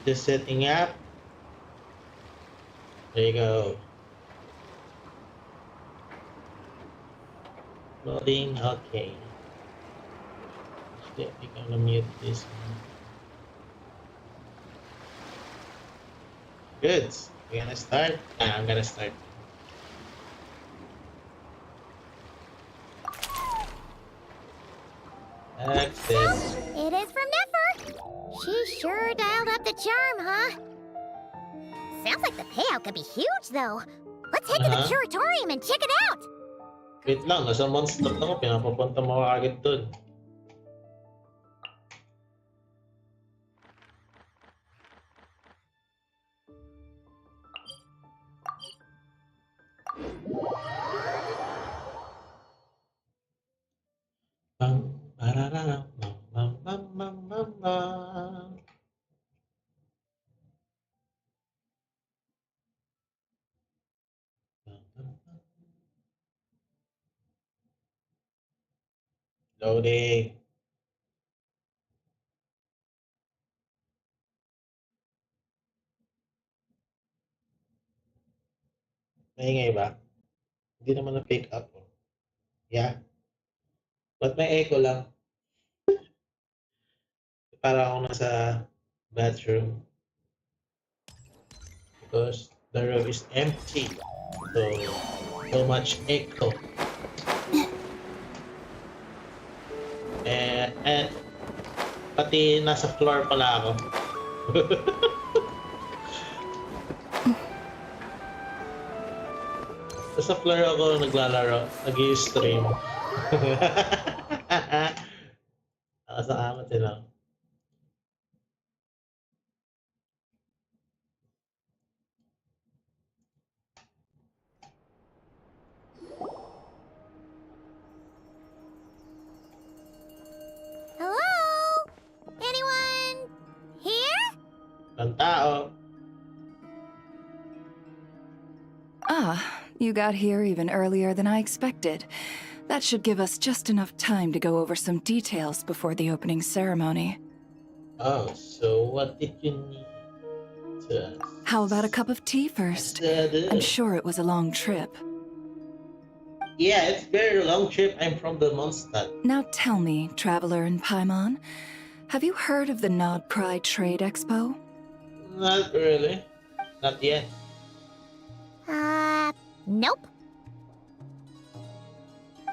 Just setting up. There you go. Loading. Okay. Actually, I think I'm gonna mute this one. Good. We're gonna start. I'm gonna start. Access. It is from Niffer. She sure dialed up the charm, huh? Sounds like the payout could be huge, though. Let's head to the curatorium and check it out. Wait lang, nasa monster ako. Pinapapunta mo agad dun. Bam, bararara, bam, bam, bam, bam, bam, bam. Loading. Maingay ba? Hindi naman na-pick up. Yeah. Ba't may echo lang? Para ako nasa bathroom. Because the room is empty. So much echo. And pati nasa floor pala ako. Sa floor ako naglalaro, nag-i-stream. Nakasama sila. Hello? Anyone here? Ang tao. Ah, you got here even earlier than I expected. That should give us just enough time to go over some details before the opening ceremony. Oh, so what did you need to... How about a cup of tea first? I'm sure it was a long trip. Yeah, it's a very long trip. I'm from the Mondstadt. Now tell me, Traveler in Paimon, have you heard of the Nod Cry Trade Expo? Not really. Not yet. Nope.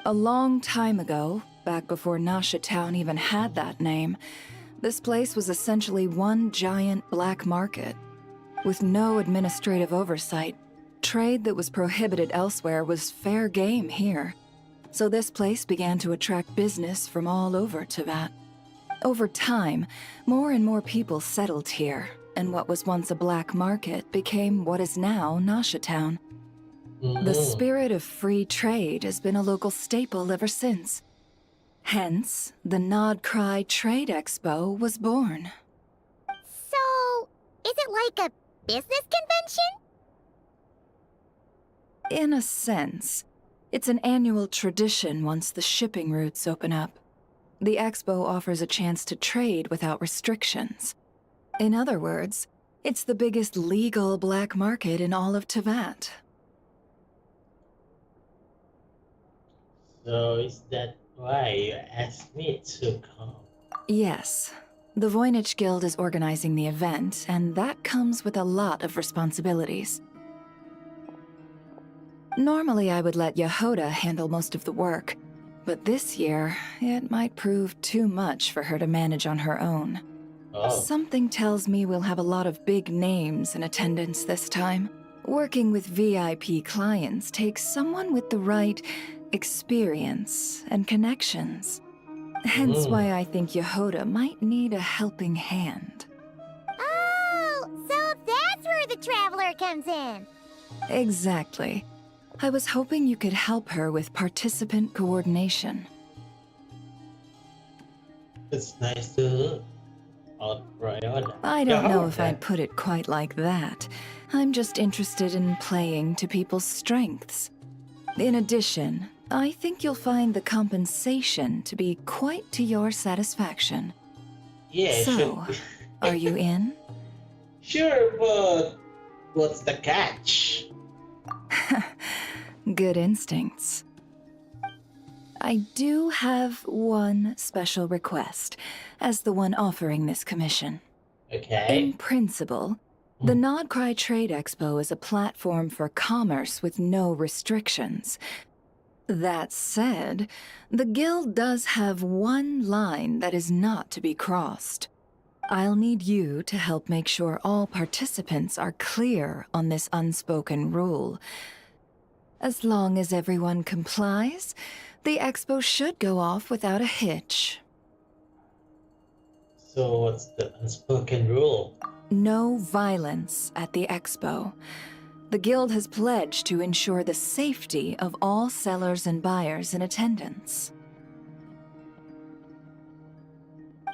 A long time ago, back before Nasha Town even had that name, this place was essentially one giant black market. With no administrative oversight, trade that was prohibited elsewhere was fair game here. So this place began to attract business from all over Teyvat. Over time, more and more people settled here, and what was once a black market became what is now Nasha Town. The spirit of free trade has been a local staple ever since. Hence, the Nod Cry Trade Expo was born. So, is it like a business convention? In a sense, it's an annual tradition once the shipping routes open up. The expo offers a chance to trade without restrictions. In other words, it's the biggest legal black market in all of Teyvat. So is that why you asked me to come? Yes. The Voynich Guild is organizing the event, and that comes with a lot of responsibilities. Normally, I would let Yehoda handle most of the work, but this year, it might prove too much for her to manage on her own. Oh. Something tells me we'll have a lot of big names in attendance this time. Working with VIP clients takes someone with the right experience and connections. Hence why I think Yehoda might need a helping hand. Oh, so that's where the Traveler comes in. Exactly. I was hoping you could help her with participant coordination. It's nice to I don't know if I'd put it quite like that. I'm just interested in playing to people's strengths. In addition, I think you'll find the compensation to be quite to your satisfaction. Yeah, it So, should. are you in? Sure, but what's the catch? Good instincts. I do have one special request, as the one offering this commission. Okay. In principle, the Nodcry Trade Expo is a platform for commerce with no restrictions. That said, the Guild does have one line that is not to be crossed. I'll need you to help make sure all participants are clear on this unspoken rule. As long as everyone complies, the expo should go off without a hitch. So what's the unspoken rule? No violence at the expo. The Guild has pledged to ensure the safety of all sellers and buyers in attendance.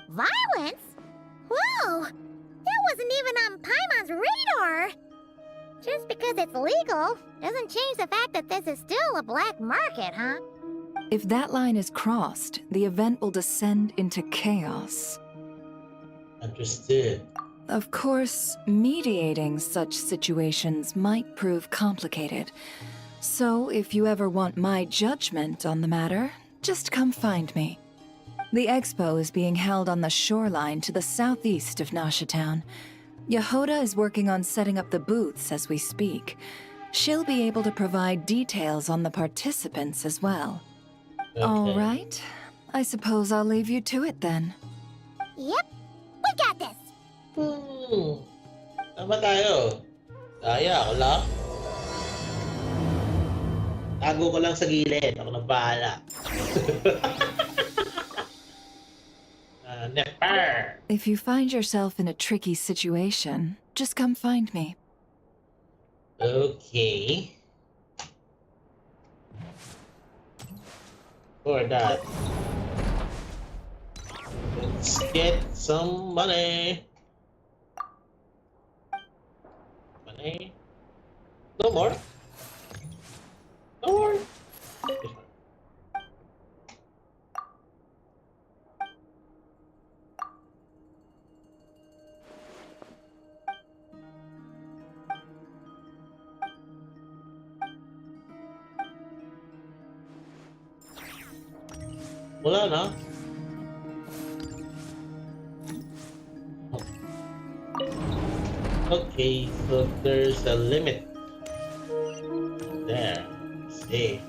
Violence? Whoa! That wasn't even on Paimon's radar! Just because it's legal doesn't change the fact that this is still a black market, huh? If that line is crossed, the event will descend into chaos. Understood. Of course, mediating such situations might prove complicated. So if you ever want my judgment on the matter, just come find me. The expo is being held on the shoreline to the southeast of Nasha Town. Yehoda is working on setting up the booths as we speak. She'll be able to provide details on the participants as well. Okay. All right. I suppose I'll leave you to it then. Yep, we got this! Tama tayo. Kaya, ako lang. Tago ko lang sa gilid. Ako nang bahala. Never. If you find yourself in a tricky situation, just come find me. Okay. For that, let's get some money. Money. No more. No more. Wala na. Okay, so there's a limit. There. See.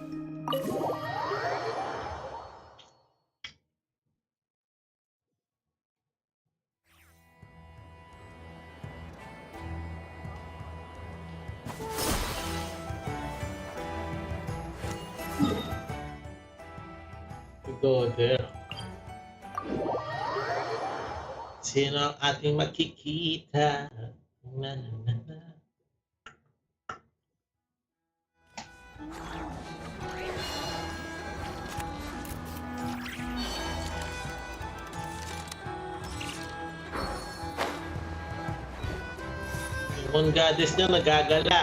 We go there. Sino ang ating makikita? Na, na, na, na. Yung goddess niya nagagala.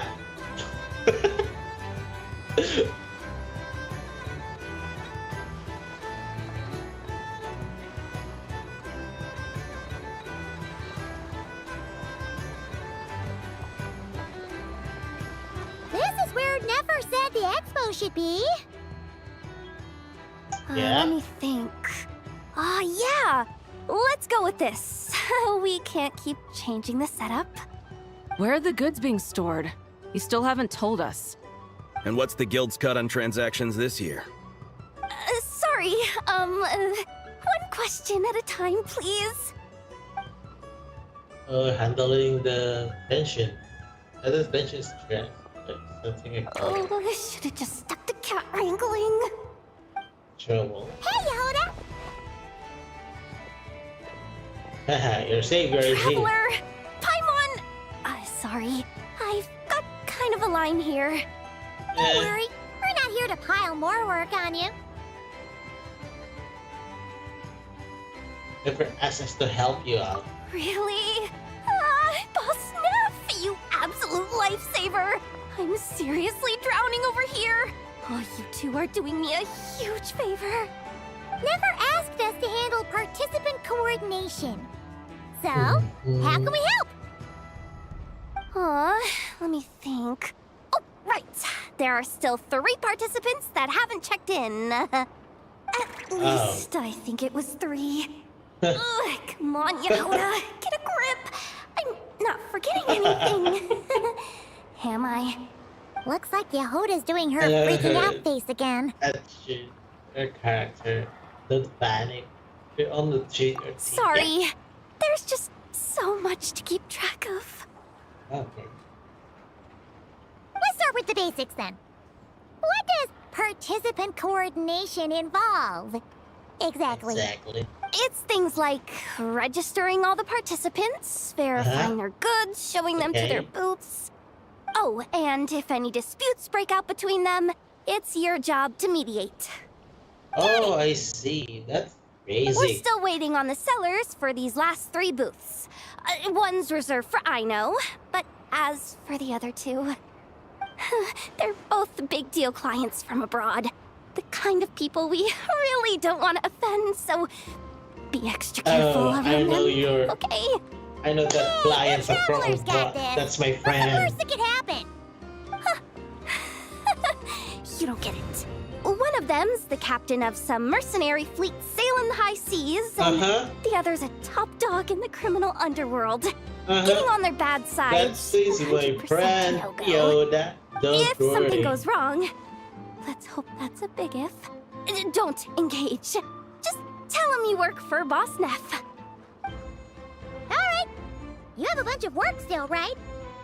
This is where Never said the expo should be. Yeah? Let me think. Yeah! Let's go with this. We can't keep changing the setup. Where are the goods being stored? You still haven't told us. And what's the guild's cut on transactions this year? Sorry, one question at a time, please. Handling the tension. That tension is stress. Something like Oh, I should have just stuck to cat wrangling. trouble. Hey, Yehoda! Haha, your savior is here. Traveler! Paimon! Sorry, I've got kind of a line here. Don't worry, we're not here to pile more work on you. Never asked us to help you out. Really? Boss Neff, you absolute lifesaver! I'm seriously drowning over here. Oh, you two are doing me a huge favor. Never asked us to handle participant coordination. So, how can we help? Let me think. Oh, right. There are still 3 participants that haven't checked in. At least I think it was 3. Ugh, come on, Yehuda. Get a grip. I'm not forgetting anything. Am I? Looks like Yehuda's doing her freaking out face again. Action. Her character. Don't panic. You're on the cheat or Sorry. There's just so much to keep track of. Okay. Let's start with the basics then. What does participant coordination involve? Exactly. It's things like registering all the participants, verifying their goods, showing them to their booths. Oh, and if any disputes break out between them, it's your job to mediate. Oh, I see. That's crazy. We're still waiting on the sellers for these last 3 booths. One's reserved for Aino, but as for the other 2, they're both big deal clients from abroad. The kind of people we really don't want to offend, so be extra careful around I know them. Okay? I know that clients are from travelers got abroad. this. That's my What's the friend. worst that could happen? You don't get it. One of them's the captain of some mercenary fleet sailing the high seas, and the other's a top dog in the criminal underworld. Getting on their bad side. That's my friend, no-go. Yoda. Don't If worry. something goes wrong, let's hope that's a big if. Don't engage. Just tell him you work for Boss Neff. Alright. You have a bunch of work still, right?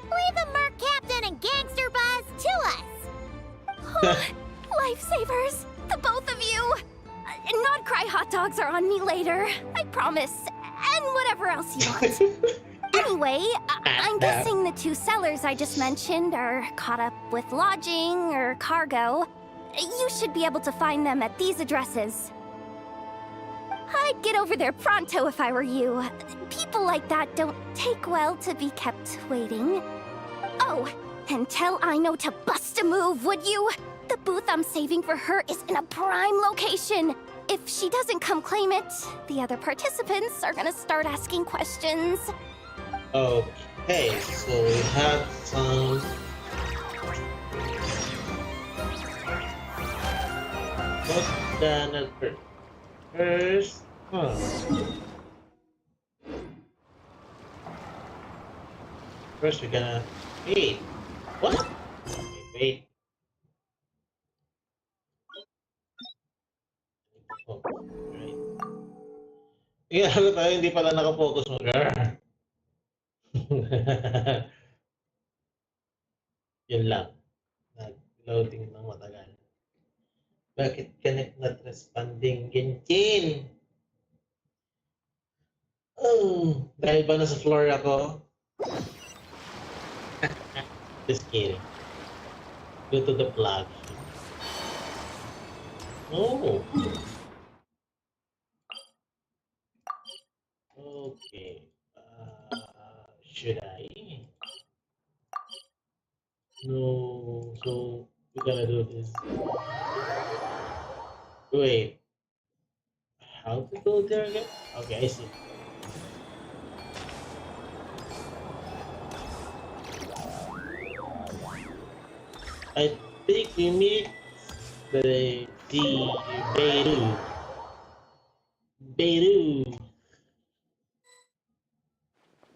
Leave the Merc Captain and Gangster Buzz to us. Lifesavers, the both of you. Not cry hot dogs are on me later, I promise. And whatever else you want. Anyway, I'm guessing the 2 sellers I just mentioned are caught up with lodging or cargo. You should be able to find them at these addresses. I'd get over there pronto if I were you. People like that don't take well to be kept waiting. Oh, and tell Aino to bust a move, would you? The booth I'm saving for her is in a prime location. If she doesn't come claim it, the other participants are gonna start asking questions. Okay, so we have some. What's the first? First, we're gonna wait. What? Wait. Oh, right. Yeah, tayo hindi pala nakafocus mo, girl. Yun lang. Nag-loading ng matagal. Bakit connect not responding? Genshin! Oh, dahil ba nasa floor ako? Just kidding. Go to the plug. Oh. Okay. Should I? No. So we gotta do this. Wait. How to go there again? Okay, I see. I think we meet the Beirut. Beirut.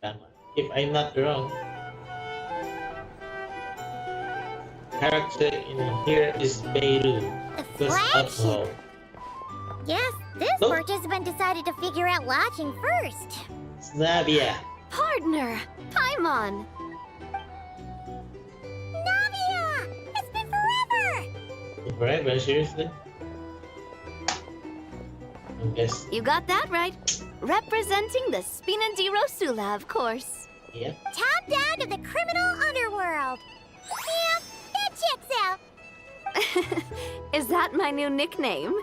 Tama. If I'm not wrong. Character in here is Beirut. The flagship. Oh. Yes, this Nope. participant decided to figure out lodging first. Snavia. Partner, Paimon. Navia! It's been forever! Forever, seriously? I guess. You got that right. Representing the Spinandiro Sula, of course. Yep. Top down to the criminal underworld. Yeah, that checks out. Is that my new nickname?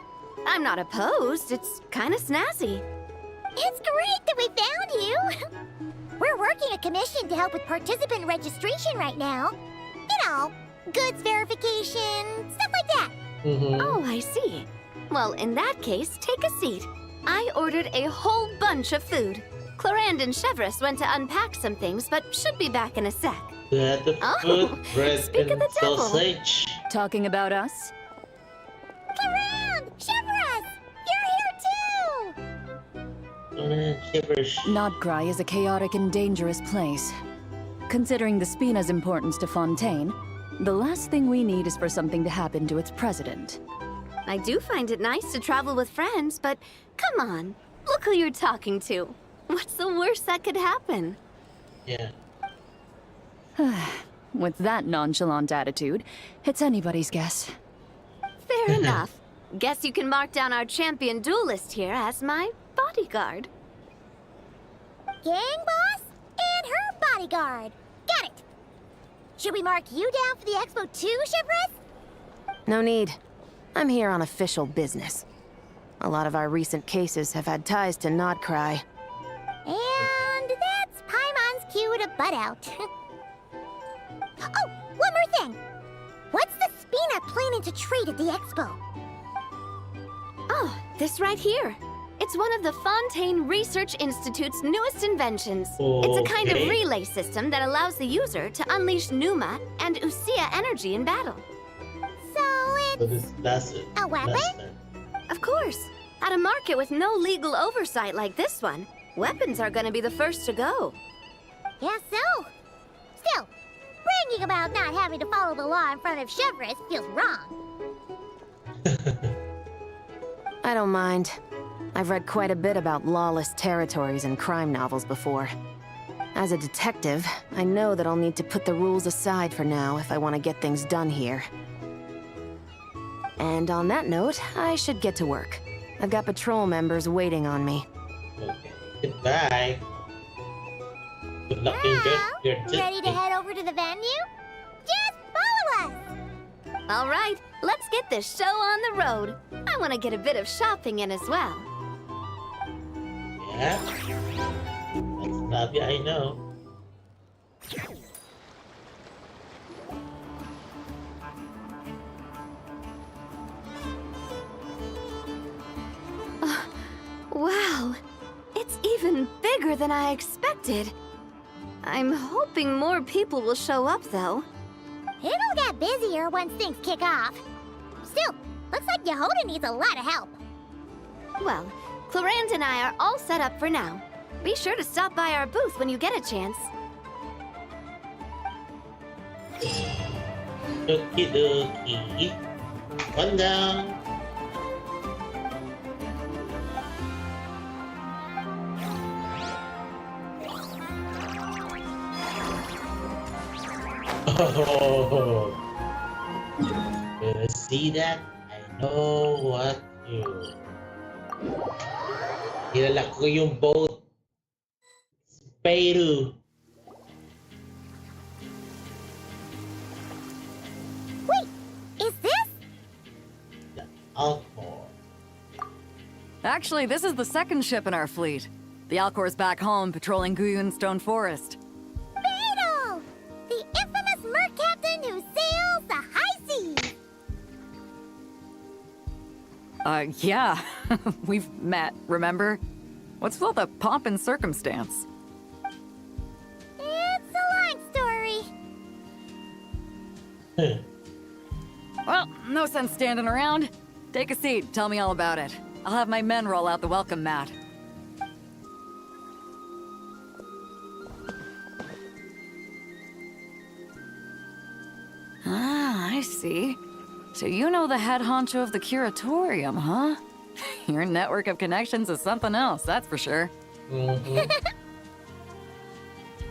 I'm not opposed. It's kind of snazzy. It's great that we found you. We're working a commission to help with participant registration right now. You know, goods verification, stuff like that. Oh, I see. Well, in that case, take a seat. I ordered a whole bunch of food. Clorand and Chevreuse went to unpack some things, but should be back in a sec. The Oh, food, bread, speak of and the devil. sausage. Talking about us? Clorand! Chevreuse! You're here too! Shivers. Nodcry is a chaotic and dangerous place. Considering the Spina's importance to Fontaine, the last thing we need is for something to happen to its president. I do find it nice to travel with friends, but come on. Look who you're talking to. What's the worst that could happen? Yeah. With that nonchalant attitude, it's anybody's guess. Fair enough. Guess you can mark down our champion duelist here as my bodyguard. Gang boss and her bodyguard. Got it! Should we mark you down for the expo too, Chevreuse? No need. I'm here on official business. A lot of our recent cases have had ties to Nodcry. And that's Paimon's cue to butt out. Oh, one more thing. What's the Spina planning to trade at the expo? Oh, this right here. It's one of the Fontaine Research Institute's newest inventions. It's a kind of Okay. relay system that allows the user to unleash Numa and Usia energy in battle. So it's That's it. a weapon? That's it. Of course. At a market with no legal oversight like this one, weapons are gonna be the first to go. Guess so. Still, bragging about not having to follow the law in front of Chevreuse feels wrong. I don't mind. I've read quite a bit about lawless territories and crime novels before. As a detective, I know that I'll need to put the rules aside for now if I want to get things done here. And on that note, I should get to work. I've got patrol members waiting on me. Okay. Goodbye. Good luck in your Ready to head over to the venue? Just follow us! All right, let's get this show on the road. I want to get a bit of shopping in as well. Yeah. That's Navi, I know. Wow, it's even bigger than I expected. I'm hoping more people will show up, though. It'll get busier once things kick off. Still, looks like Yehoda needs a lot of help. Well, Clorand and I are all set up for now. Be sure to stop by our booth when you get a chance. Okie dokie. One down. Oh, you see that? I know what you. Kilala ko yung boat. Peru. Wait, is this? The Alcor. Actually, this is the second ship in our fleet. The Alcor's back home patrolling Guyun Stone Forest. Beetle! The infamous merc captain who sails the high seas! Yeah. We've met, remember? What's with all the pomp and circumstance? It's a long story. Well, no sense standing around. Take a seat, tell me all about it. I'll have my men roll out the welcome mat. Ah, I see. So you know the head honcho of the curatorium, huh? Your network of connections is something else, that's for sure. Mm-hmm.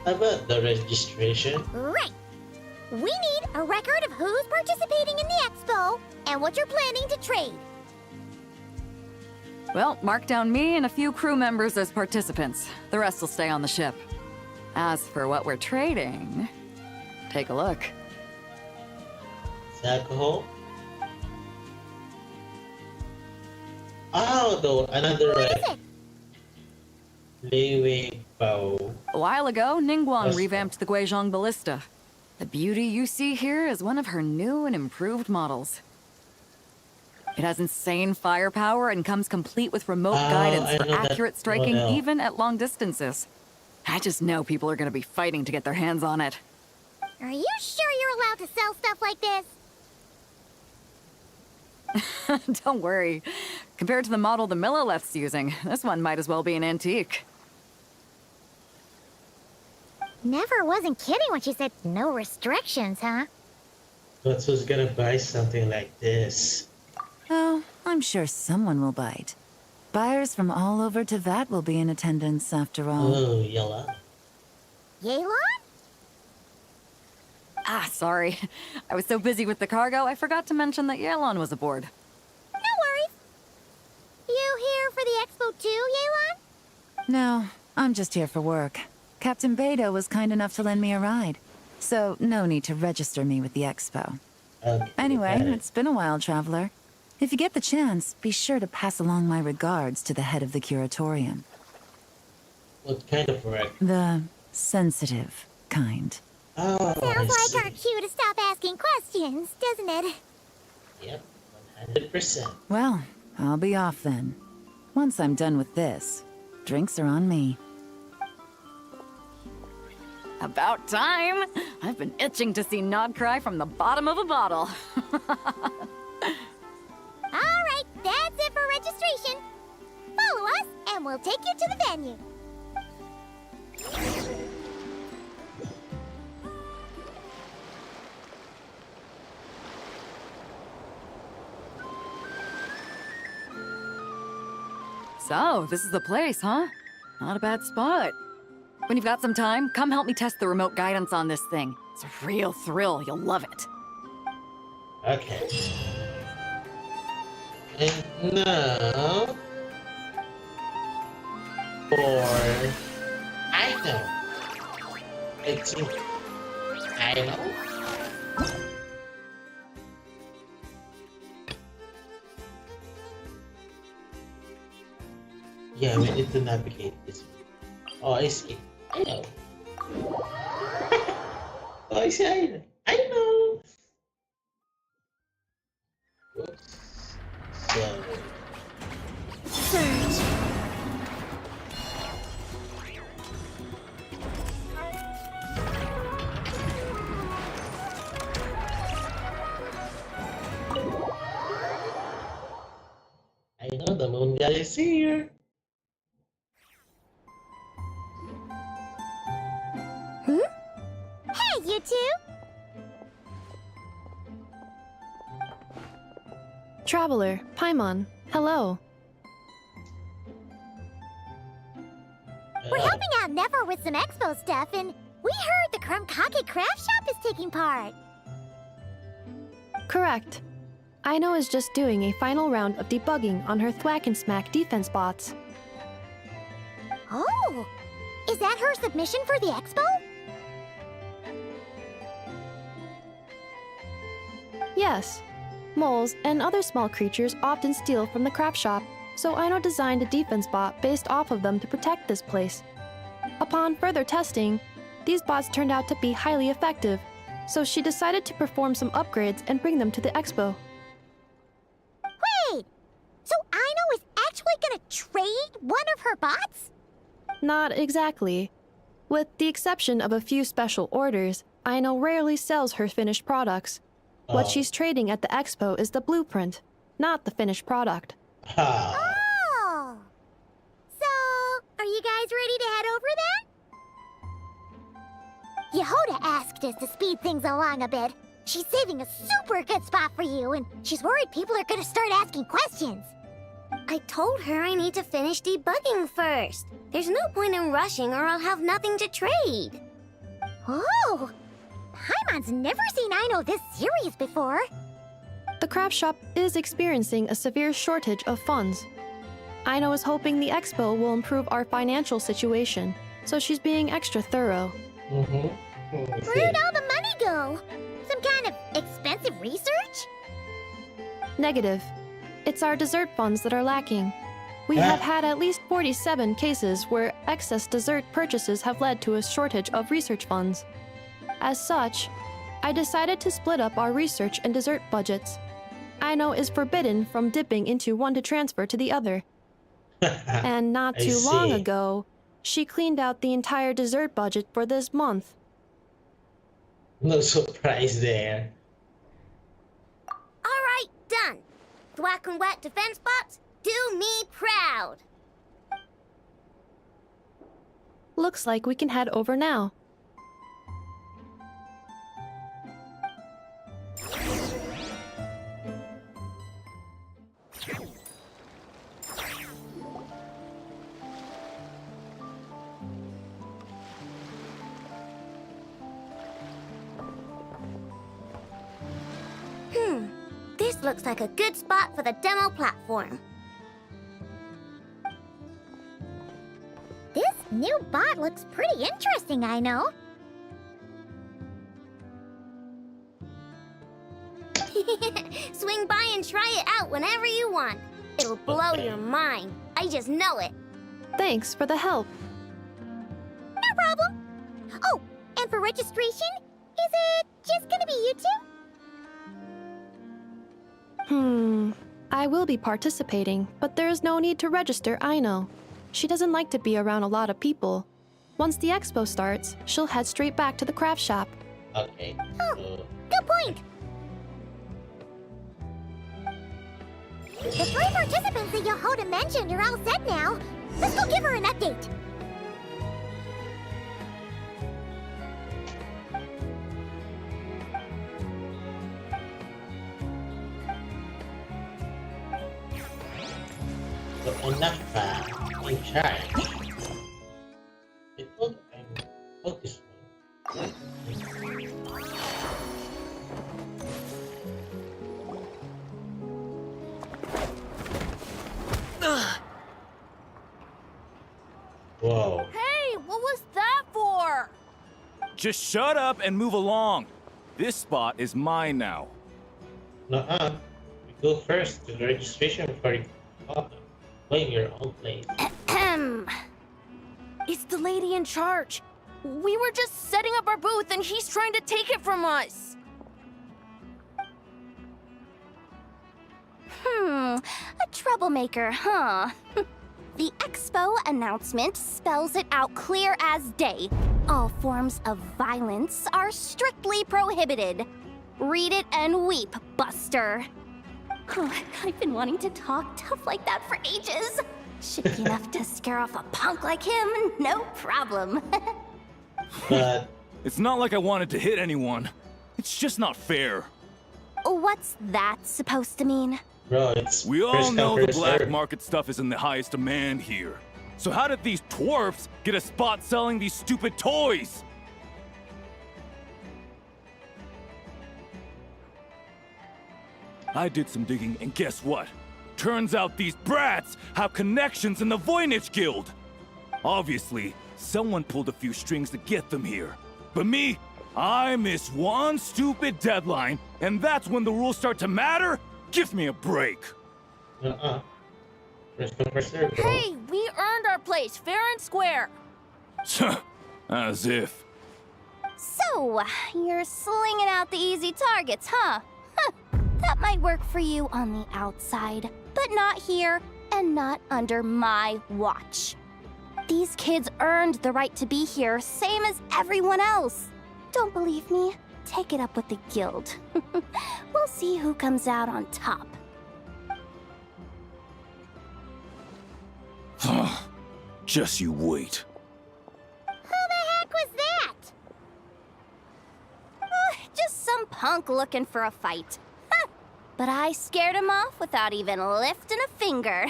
How about the registration? Right. We need a record of who's participating in the expo and what you're planning to trade. Well, mark down me and a few crew members as participants. The rest will stay on the ship. As for what we're trading, take a look. Alcohol? Oh, though, another What is it? Liwig bow. A while ago, Ningguang Yes. revamped the Guizhong Ballista. The beauty you see here is one of her new and improved models. It has insane firepower and comes complete with remote guidance I for know that accurate striking model. even at long distances. I just know people are gonna be fighting to get their hands on it. Are you sure you're allowed to sell stuff like this? Don't worry. Compared to the model the Millileth's using, this one might as well be an antique. Never wasn't kidding when she said no restrictions, huh? But who's gonna buy something like this? Oh, I'm sure someone will bite. Buyers from all over Teyvat will be in attendance after all. Oh, yellow. Yelan? Ah, sorry. I was so busy with the cargo, I forgot to mention that Yelan was aboard. No worries. You here for the expo too, Yelan? No, I'm just here for work. Captain Beto was kind enough to lend me a ride, so no need to register me with the expo. Okay, Anyway, got it. it's been a while, traveler. If you get the chance, be sure to pass along my regards to the head of the curatorium. What kind of work? The sensitive kind. Oh, I Sounds see. like our cue to stop asking questions, doesn't it? Yep, 100%. Well, I'll be off then. Once I'm done with this, drinks are on me. About time! I've been itching to see Nod cry from the bottom of a bottle. All right, that's it for registration. Follow us, and we'll take you to the venue. So, this is the place, huh? Not a bad spot. When you've got some time, come help me test the remote guidance on this thing. It's a real thrill, you'll love it. Okay. And now for I know. I think I know. Yeah, we need to navigate this. Oh, I see. I know. Oh, I see. I know. I know. Whoops. So. Search. I know the moon god is here. Hey, you two. Traveler, Paimon, hello. We're helping out Never with some expo stuff, and we heard the Krumkake craft shop is taking part. Correct. Aino is just doing a final round of debugging on her Thwack and Smack defense bots. Oh, is that her submission for the expo? Yes. Moles and other small creatures often steal from the craft shop, so Aino designed a defense bot based off of them to protect this place. Upon further testing, these bots turned out to be highly effective, so she decided to perform some upgrades and bring them to the expo. Wait, so Aino is actually gonna trade one of her bots? Not exactly. With the exception of a few special orders, Aino rarely sells her finished products. What Oh. she's trading at the expo is the blueprint, not the finished product. Ah. Oh. So, are you guys ready to head over then? Yehoda asked us to speed things along a bit. She's saving a super good spot for you, and she's worried people are gonna start asking questions. I told her I need to finish debugging first. There's no point in rushing or I'll have nothing to trade. Oh! Paimon's never seen Aino this serious before. The craft shop is experiencing a severe shortage of funds. Aino is hoping the expo will improve our financial situation, so she's being extra thorough. Where'd all the money go? Some kind of expensive research? Negative. It's our dessert funds that are lacking. We have had at least 47 cases where excess dessert purchases have led to a shortage of research funds. As such, I decided to split up our research and dessert budgets. Aino is forbidden from dipping into one to transfer to the other. And not I too long see. ago, she cleaned out the entire dessert budget for this month. No surprise there. Alright, done. Thwack and whack defense bots, do me proud. Looks like we can head over now. This looks like a good spot for the demo platform. This new bot looks pretty interesting, I know. Swing by and try it out whenever you want. It'll blow your mind. I just know it. Thanks for the help. No problem. Oh, and for registration, is it just gonna be you two? I will be participating, but there is no need to register, Aino. She doesn't like to be around a lot of people. Once the expo starts, she'll head straight back to the craft shop. Okay. Oh, good point. The 3 participants that Yohoda mentioned are all set now. Let's go give her an update. So Anafa in charge. I thought this one. Whoa. Hey, what was that for? Just shut up and move along. This spot is mine now. Nuh-uh. We go first to the registration before you claim your own place. It's the lady in charge. We were just setting up our booth and he's trying to take it from us. A troublemaker, huh? The expo announcement spells it out clear as day. All forms of violence are strictly prohibited. Read it and weep, Buster. I've been wanting to talk tough like that for ages. Should be enough to scare off a punk like him, no problem. But It's not like I wanted to hit anyone. It's just not fair. What's that supposed to mean? bro, it's We all first come, know the first black serve. market stuff is in the highest demand here. So how did these dwarfs get a spot selling these stupid toys? I did some digging, and guess what? Turns out these brats have connections in the Voynich Guild. Obviously, someone pulled a few strings to get them here. But me, I missed one stupid deadline, and that's when the rules start to matter? Give me a break. First come, first serve, bro. Hey, we earned our place fair and square. As if. So, you're slinging out the easy targets, huh? That might work for you on the outside, but not here and not under my watch. These kids earned the right to be here, same as everyone else. Don't believe me? Take it up with the guild. We'll see who comes out on top. Just you wait. Who the heck was that? Just some punk looking for a fight. But I scared him off without even lifting a finger.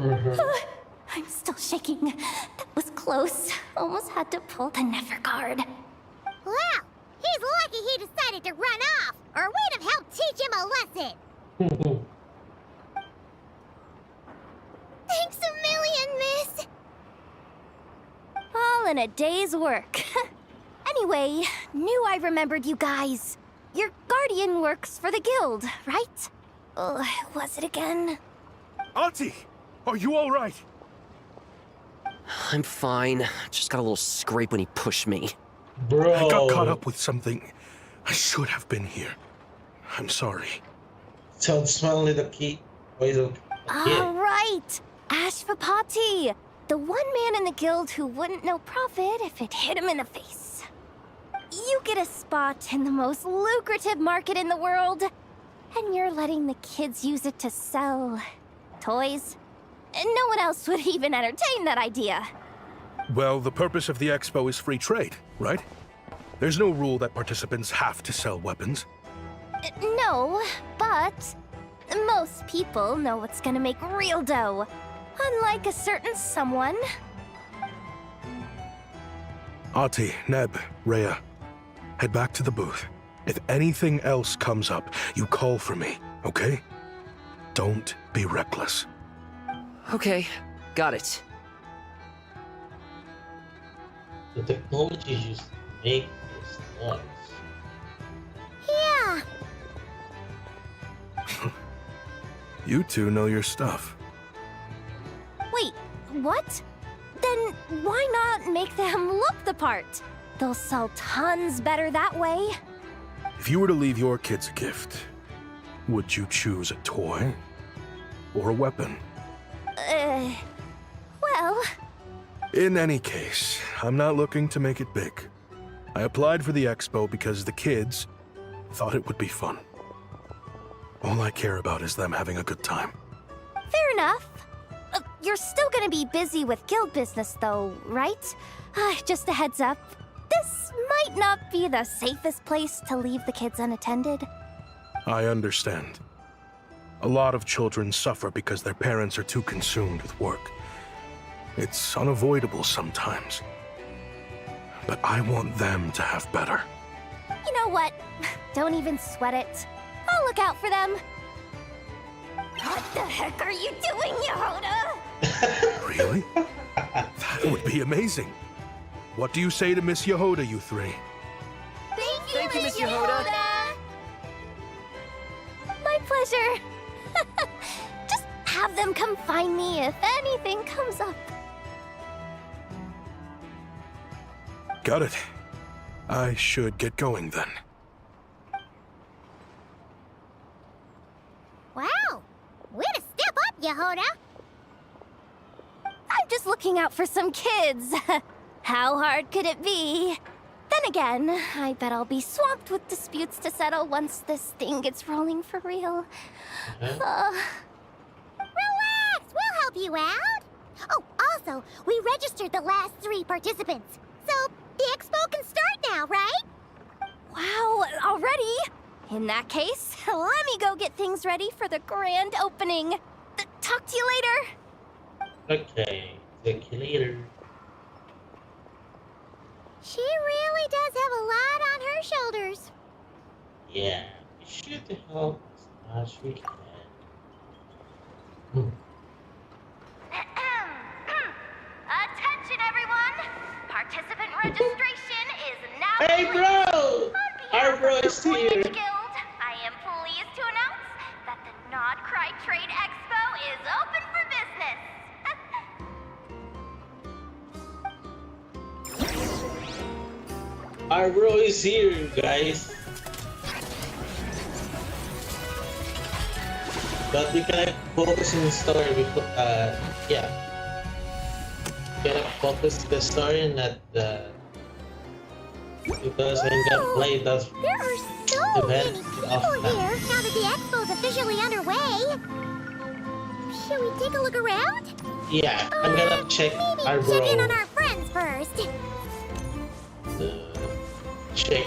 I'm still shaking. That was close. Almost had to pull the never guard. Well, he's lucky he decided to run off, or we'd have helped teach him a lesson. Thanks a million, miss. All in a day's work. Anyway, knew I remembered you guys. Your guardian works for the guild, right? Was it again? Auntie, are you all right? I'm fine. Just got a little scrape when he pushed me. Bro. I got caught up with something. I should have been here. I'm sorry. Don't smell the key. Poison. All right, Ashvapati, the one man in the guild who wouldn't know profit if it hit him in the face. You get a spot in the most lucrative market in the world, and you're letting the kids use it to sell toys. And no one else would even entertain that idea. Well, the purpose of the expo is free trade, right? There's no rule that participants have to sell weapons. No, but most people know what's gonna make real dough. Unlike a certain someone. Ati, Neb, Rhea, head back to the booth. If anything else comes up, you call for me, okay? Don't be reckless. Okay, got it. The technology used to make this noise. Yeah. You two know your stuff. Wait, what? Then why not make them look the part? They'll sell tons better that way. If you were to leave your kids a gift, would you choose a toy or a weapon? Well... In any case, I'm not looking to make it big. I applied for the expo because the kids thought it would be fun. All I care about is them having a good time. Fair enough. You're still gonna be busy with guild business though, right? Just a heads up. This might not be the safest place to leave the kids unattended. I understand. A lot of children suffer because their parents are too consumed with work. It's unavoidable sometimes. But I want them to have better. You know what? Don't even sweat it. I'll look out for them. What the heck are you doing, Yehoda? Really? That would be amazing. What do you say to Miss Yehoda, you three? Thank you, Miss Yehoda. My pleasure. Just have them come find me if anything comes up. Got it. I should get going then. Wow. Way to step up, Yehoda. I'm just looking out for some kids. How hard could it be? Then again, I bet I'll be swamped with disputes to settle once this thing gets rolling for real. Relax, we'll help you out. Oh, also, we registered the last 3 participants. So, the expo can start now, right? Wow, already? In that case, let me go get things ready for the grand opening. Talk to you later. Okay, take you later. She really does have a lot on her shoulders. Yeah, we should help as much as we can. Attention, everyone! Participant registration is now Hey, complete. bro! On behalf Our bro of the is here. Voynich Guild, I am pleased to announce that the Nod Cry Trade Expo is open for business. Our bro is here, guys. But we cannot focus on the story because, yeah. We cannot focus the story, not the... Because I'm gonna play that There are so many event people off here now that the expo's officially underway. Should we take a look around? Yeah, I'm gonna check Maybe our check in bro. on our friends first. Check.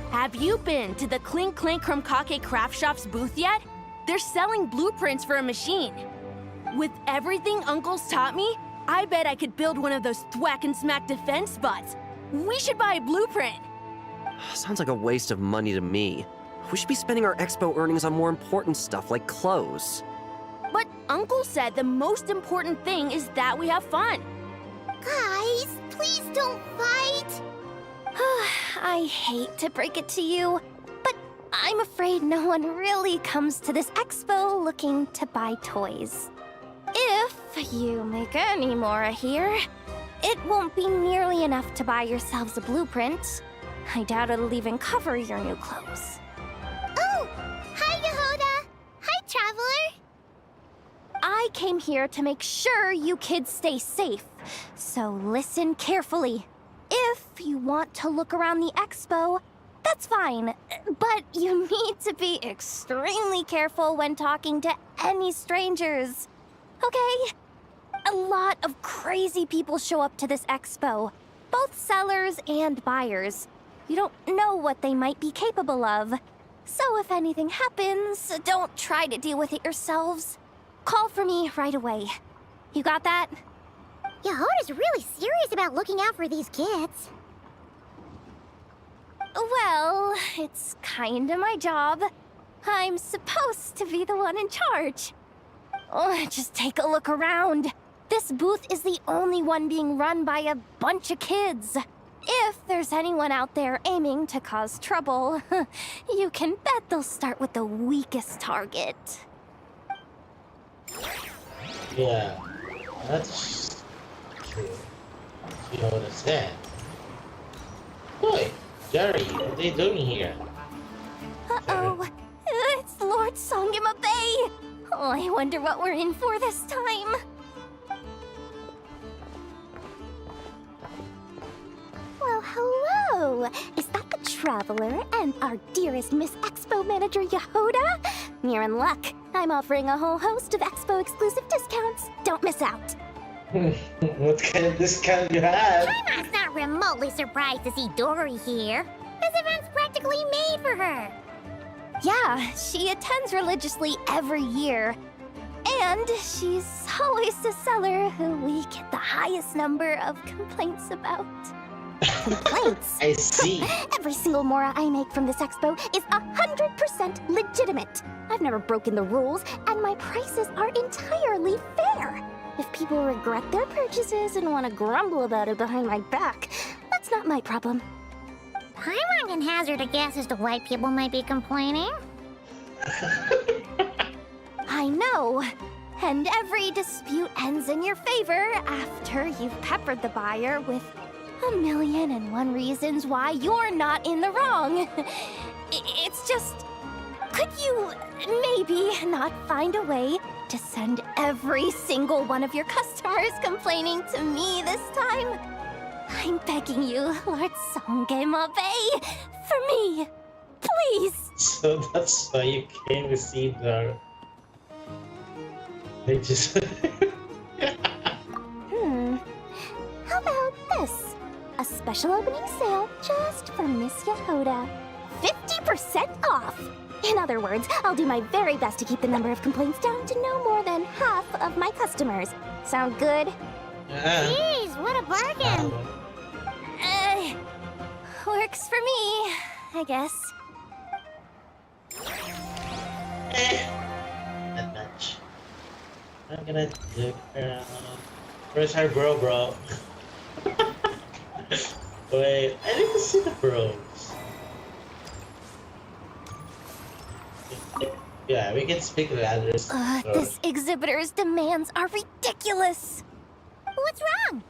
Have you been to the Clink Clink Krumkake Craft Shop's booth yet? They're selling blueprints for a machine. With everything Uncle's taught me, I bet I could build one of those thwack and smack defense bots. We should buy a blueprint. Sounds like a waste of money to me. We should be spending our expo earnings on more important stuff like clothes. But Uncle said the most important thing is that we have fun. Guys, please don't fight. I hate to break it to you, but I'm afraid no one really comes to this expo looking to buy toys. If you make any more here, it won't be nearly enough to buy yourselves a blueprint. I doubt it'll even cover your new clothes. Oh! Hi, Yehuda! Hi, Traveler! I came here to make sure you kids stay safe. So listen carefully. If you want to look around the expo, that's fine. But you need to be extremely careful when talking to any strangers. Okay? A lot of crazy people show up to this expo, both sellers and buyers. You don't know what they might be capable of. So if anything happens, don't try to deal with it yourselves. Call for me right away. You got that? Yehuda's really serious about looking out for these kids. Well, it's kinda my job. I'm supposed to be the one in charge. Oh, just take a look around. This booth is the only one being run by a bunch of kids. If there's anyone out there aiming to cause trouble, you can bet they'll start with the weakest target. Yeah, that's true. You know what I said. Boy, Jerry, what are they doing here? Uh-oh. It's Lord Songima Bay! Oh, I wonder what we're in for this time. Well, hello! Is that the Traveler and our dearest Miss Expo Manager Yehuda? You're in luck. I'm offering a whole host of Expo exclusive discounts. Don't miss out. What kind of discount you have? Paimon's not remotely surprised to see Dory here. This event's practically made for her. Yeah, she attends religiously every year. And she's always the seller who we get the highest number of complaints about. Complaints? I see. Every single mora I make from this expo is 100% legitimate. I've never broken the rules, and my prices are entirely fair. If people regret their purchases and want to grumble about it behind my back, that's not my problem. Paimon can hazard a guess as to why people might be complaining. I know. And every dispute ends in your favor after you've peppered the buyer with 1,000,001 reasons why you're not in the wrong. It's just... Could you maybe not find a way to send every single one of your customers complaining to me this time? I'm begging you, Lord Songema Bay, for me. Please. So that's why you came to see the... They just... How about this? A special opening sale just for Miss Yehuda. 50% off! In other words, I'll do my very best to keep the number of complaints down to no more than half of my customers. Sound good? Jeez, what a bargain! Works for me, I guess. Not much. I'm gonna look around. Where's our bro? Wait, I need to see the bros. Yeah, we can speak to the others. This exhibitor's demands are ridiculous. What's wrong?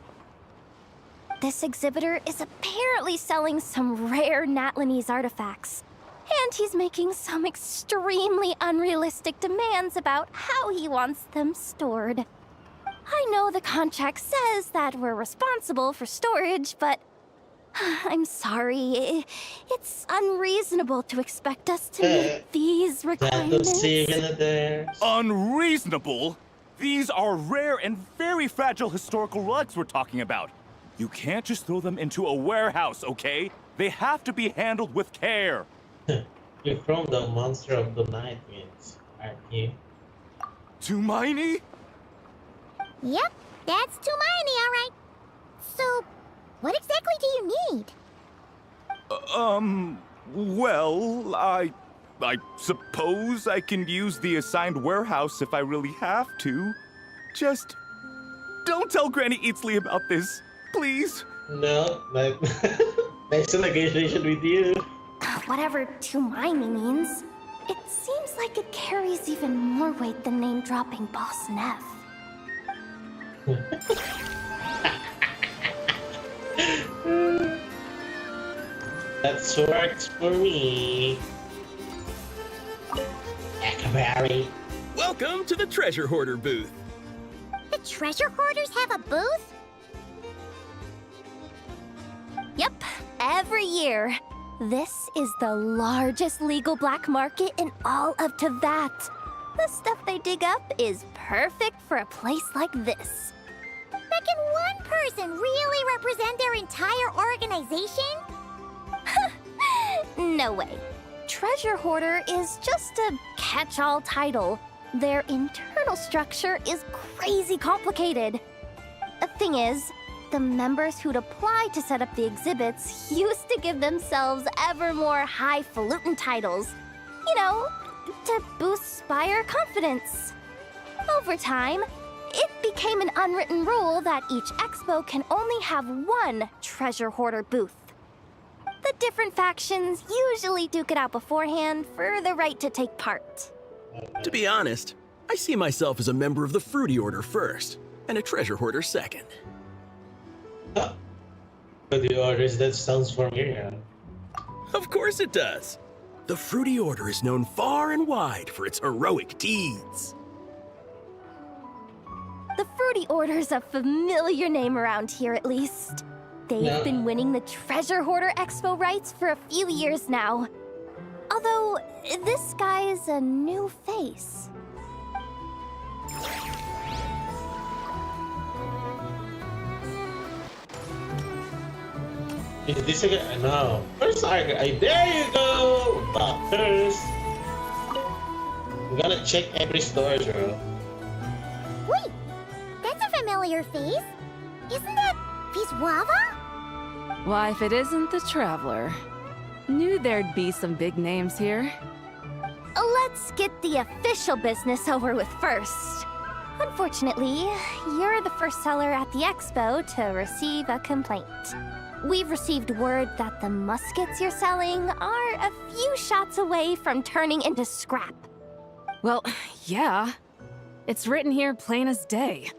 This exhibitor is apparently selling some rare Natlanese artifacts. And he's making some extremely unrealistic demands about how he wants them stored. I know the contract says that we're responsible for storage, but I'm sorry. It's unreasonable to expect us to meet these requirements. Unreasonable? These are rare and very fragile historical relics we're talking about. You can't just throw them into a warehouse, okay? They have to be handled with care. You're from the monster of the night means, aren't you? Tumaini? Yep, that's Tumaini, all right. So, what exactly do you need? Well, I suppose I can use the assigned warehouse if I really have to. Just don't tell Granny Eatsley about this, please. No, but nice negotiation with you. Whatever Tumaini means, it seems like it carries even more weight than name-dropping Boss Neff. That works for me. Akaberry. Welcome to the Treasure Hoarder booth. The treasure hoarders have a booth? Yep, every year. This is the largest legal black market in all of Teyvat. The stuff they dig up is perfect for a place like this. But can one person really represent their entire organization? No way. Treasure Hoarder is just a catch-all title. Their internal structure is crazy complicated. The thing is, the members who'd apply to set up the exhibits used to give themselves ever more highfalutin titles. You know, to boost buyer confidence. Over time, it became an unwritten rule that each expo can only have one treasure hoarder booth. The different factions usually duke it out beforehand for the right to take part. To be honest, I see myself as a member of the Fruity Order first, and a Treasure Hoarder second. But the orders, that sounds familiar. Of course it does. The Fruity Order is known far and wide for its heroic deeds. The Fruity Order's a familiar name around here, at least. They've been winning the Treasure Hoarder Expo rights for a few years now. Although, this guy's a new face. Is this a guy? No. First, there you go! Doctors! I'm gonna check every store, bro. Wait, that's a familiar face. Isn't that Vtuber? Why, if it isn't the Traveler. Knew there'd be some big names here. Let's get the official business over with first. Unfortunately, you're the first seller at the expo to receive a complaint. We've received word that the muskets you're selling are a few shots away from turning into scrap. Well, yeah. It's written here plain as day.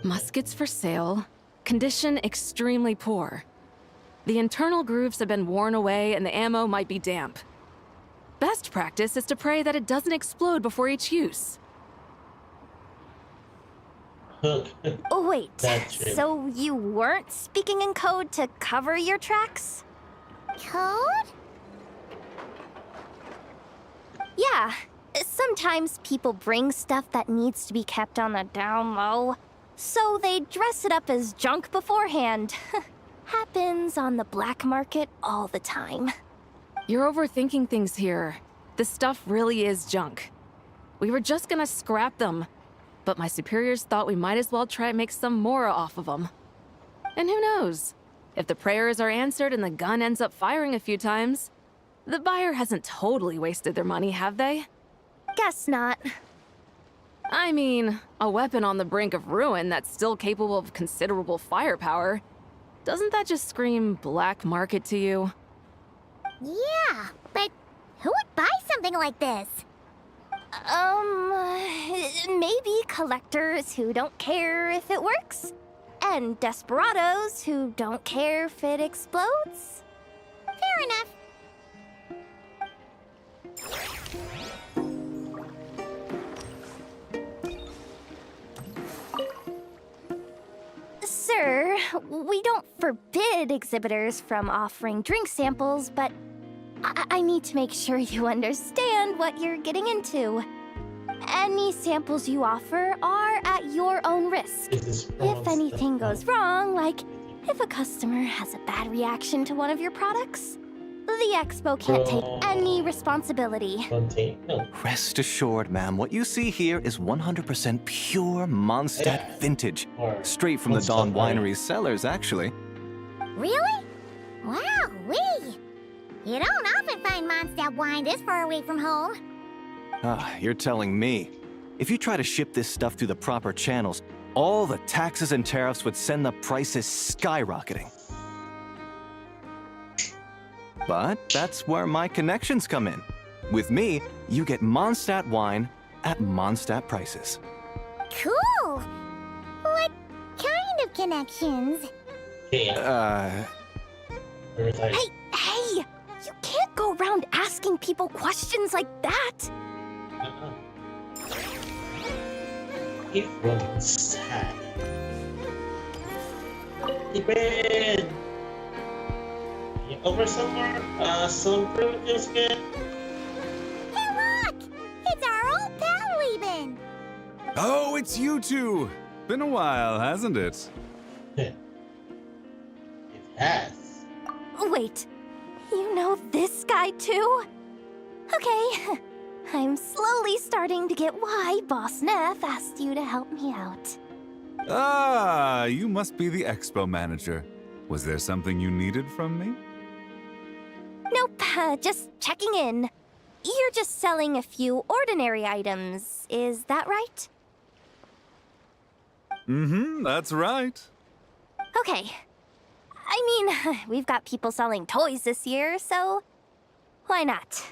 Muskets for sale. Condition extremely poor. The internal grooves have been worn away and the ammo might be damp. Best practice is to pray that it doesn't explode before each use. Oh, wait, so you weren't speaking in code to cover your tracks? Code? Yeah. Sometimes people bring stuff that needs to be kept on the down low, so they dress it up as junk beforehand. Happens on the black market all the time. You're overthinking things here. This stuff really is junk. We were just gonna scrap them, but my superiors thought we might as well try and make some more off of them. And who knows? If the prayers are answered and the gun ends up firing a few times, the buyer hasn't totally wasted their money, have they? Guess not. I mean, a weapon on the brink of ruin that's still capable of considerable firepower. Doesn't that just scream black market to you? Yeah, but who would buy something like this? Maybe collectors who don't care if it works, and desperados who don't care if it explodes. Fair enough. Sir, we don't forbid exhibitors from offering drink samples, but I need to make sure you understand what you're getting into. Any samples you offer are at your own risk. If anything goes wrong, like if a customer has a bad reaction to one of your products, the expo can't take any responsibility. Rest assured, ma'am, what you see here is 100% pure Mondstadt vintage. Straight from the Dawn Winery's cellars, actually. Really? Wow, wee! You don't often find Mondstadt wine this far away from home. Ah, you're telling me. If you try to ship this stuff through the proper channels, all the taxes and tariffs would send the prices skyrocketing. But that's where my connections come in. With me, you get Mondstadt wine at Mondstadt prices. Cool! What kind of connections? Yeah. Hey, Hey! You can't go around asking people questions like that! He from sad. He ran. You over somewhere? Some primitives again? Hey, look! It's our old pal Leavin. Oh, it's you two! Been a while, hasn't it? It has. Wait, you know this guy too? Okay, I'm slowly starting to get why Boss Neff asked you to help me out. Ah, you must be the expo manager. Was there something you needed from me? Nope, just checking in. You're just selling a few ordinary items, is that right? Mm-hmm, that's right. Okay. I mean, we've got people selling toys this year, so why not?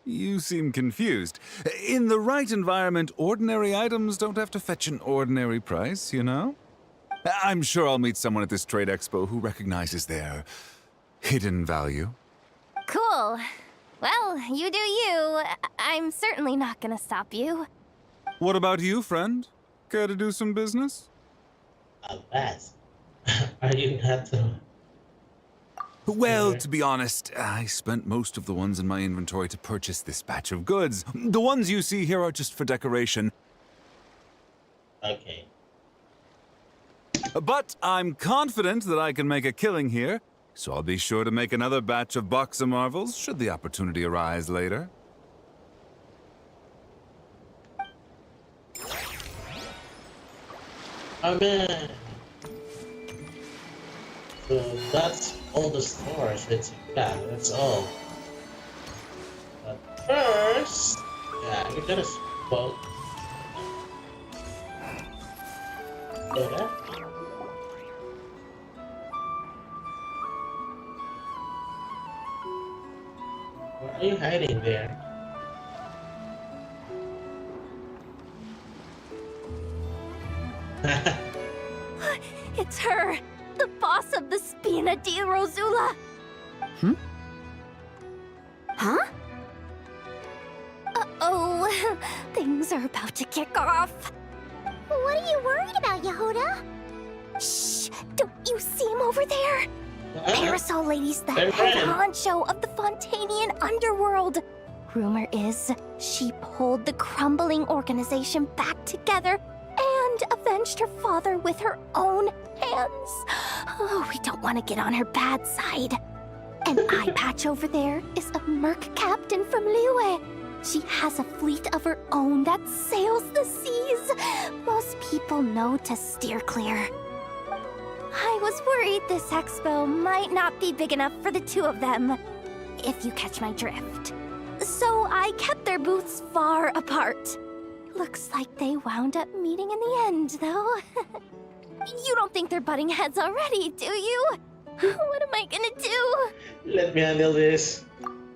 You seem confused. In the right environment, ordinary items don't have to fetch an ordinary price, you know? I'm sure I'll meet someone at this trade expo who recognizes their hidden value. Cool. Well, you do you. I'm certainly not gonna stop you. What about you, friend? Care to do some business? Alas. Are you not Well, to be honest, I spent most of the ones in my inventory to purchase this batch of goods. The ones you see here are just for decoration. Okay. But I'm confident that I can make a killing here, so I'll be sure to make another batch of Box of Marvels should the opportunity arise later. Oh man. So that's all the stores. That's all. But first, yeah, we gotta spoke. Soda. Why are you hiding there? It's her, the boss of the Spina di Rosula. Huh? Uh-oh, things are about to kick off. What are you worried about, Yehuda? Shh! Don't you see him over there? Parasol Lady's the They're head friends. honcho of the Fontanian underworld. Rumor is she pulled the crumbling organization back together and avenged her father with her own hands. Oh, we don't want to get on her bad side. An eye patch over there is a merc captain from Liyue. She has a fleet of her own that sails the seas. Most people know to steer clear. I was worried this expo might not be big enough for the two of them, if you catch my drift. So I kept their booths far apart. Looks like they wound up meeting in the end, though. You don't think they're butting heads already, do you? What am I gonna do? Let me handle this.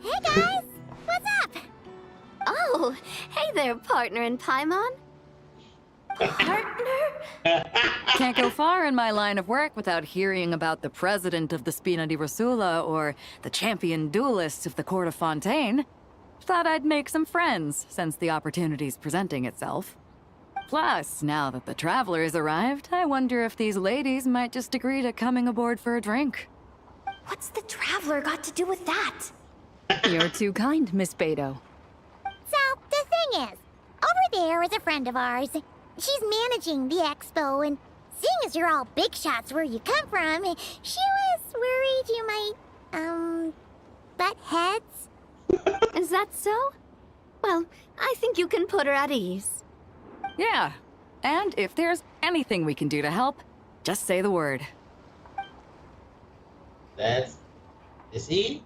Hey guys, what's up? Oh, hey there, partner in Paimon. Can't go far in my line of work without hearing about the president of the Spina di Rosula or the champion duelist of the court of Fontaine. Thought I'd make some friends since the opportunity's presenting itself. Plus, now that the travelers arrived, I wonder if these ladies might just agree to coming aboard for a drink. What's the traveler got to do with that? You're too kind, Miss Beto. So, the thing is, over there is a friend of ours. She's managing the expo, and seeing as you're all big shots where you come from, she was worried you might, butt heads. Is that so? Well, I think you can put her at ease. Yeah, and if there's anything we can do to help, just say the word. That's... Is he?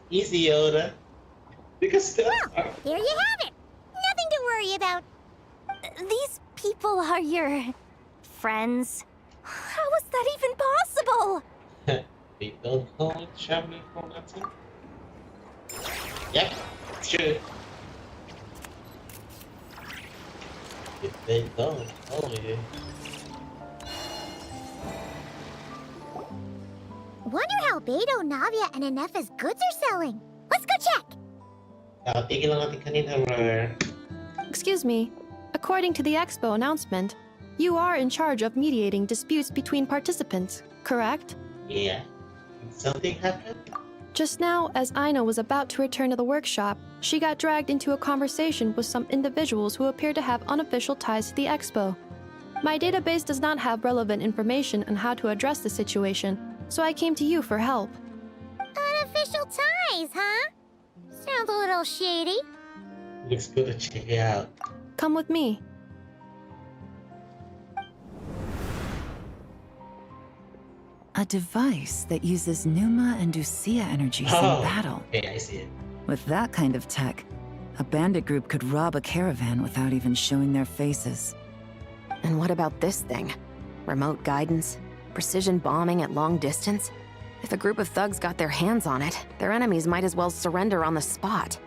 Easy, Yoda. Because Well, there you have it. Nothing to worry about. These people are your friends. How is that even possible? we don't call it traveling for nothing. Yep, true. If they don't, only Wonder how Beto, Navia, and Inef's goods are selling. Let's go check! Tigil lang natin kanina, brother. Excuse me. According to the expo announcement, you are in charge of mediating disputes between participants, correct? Yeah. Did something happen? Just now, as Aino was about to return to the workshop, she got dragged into a conversation with some individuals who appear to have unofficial ties to the expo. My database does not have relevant information on how to address the situation, so I came to you for help. Unofficial ties, huh? Sounds a little shady. Looks good to check it out. Come with me. A device that uses Numa and Ducia energies in battle. Okay, I see it. With that kind of tech, a bandit group could rob a caravan without even showing their faces. And what about this thing? Remote guidance? Precision bombing at long distance? If a group of thugs got their hands on it, their enemies might as well surrender on the spot.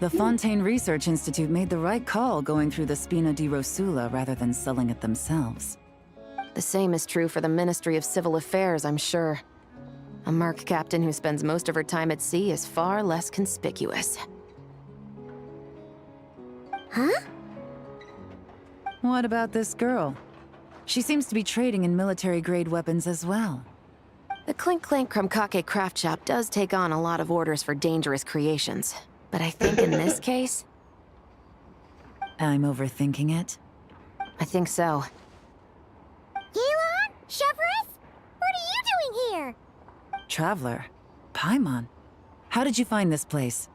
The Fontaine Research Institute made the right call going through the Spina di Rosula rather than selling it themselves. The same is true for the Ministry of Civil Affairs, I'm sure. A merc captain who spends most of her time at sea is far less conspicuous. Huh? What about this girl? She seems to be trading in military-grade weapons as well. The Clink Clank Krumkake craft shop does take on a lot of orders for dangerous creations. But I think in this case... I'm overthinking it? I think so. Yelan? Chevrolet? What are you doing here? Traveler? Paimon? How did you find this place?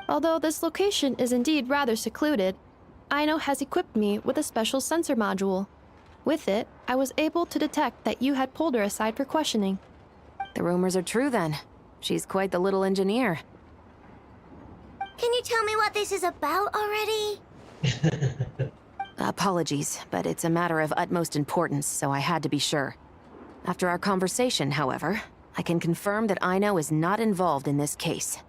Although this location is indeed rather secluded, Aino has equipped me with a special sensor module. With it, I was able to detect that you had pulled her aside for questioning. The rumors are true then. She's quite the little engineer. Can you tell me what this is about already? Apologies, but it's a matter of utmost importance, so I had to be sure. After our conversation, however, I can confirm that Aino is not involved in this case.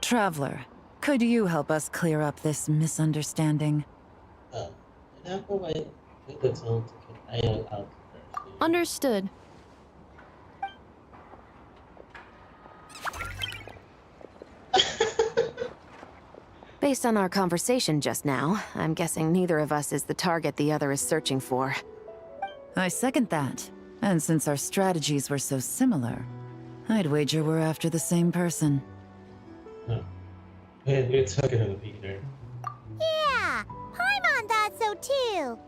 Traveler, could you help us clear up this misunderstanding? Understood. Based on our conversation just now, I'm guessing neither of us is the target the other is searching for. I second that. And since our strategies were so similar, I'd wager we're after the same person. Oh. Man, we're talking to Peter. Yeah, Paimon thought so too.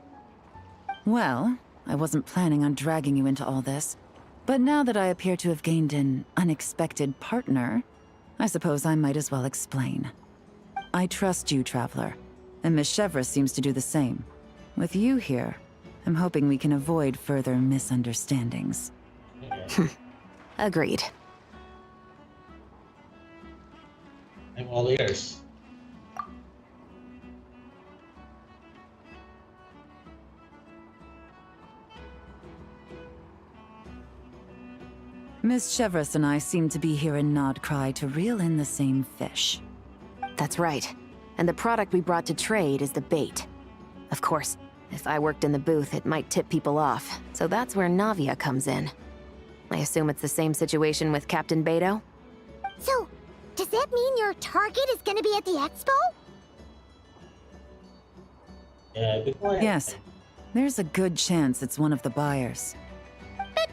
Well, I wasn't planning on dragging you into all this, but now that I appear to have gained an unexpected partner, I suppose I might as well explain. I trust you, Traveler, and Miss Chevra seems to do the same. With you here, I'm hoping we can avoid further misunderstandings. Agreed. I'm all ears. Miss Chevras and I seem to be here in Nodcry to reel in the same fish. That's right. And the product we brought to trade is the bait. Of course, if I worked in the booth, it might tip people off, so that's where Navia comes in. I assume it's the same situation with Captain Beto? So, does that mean your target is gonna be at the expo? Yeah, good point. Yes, there's a good chance it's one of the buyers. But,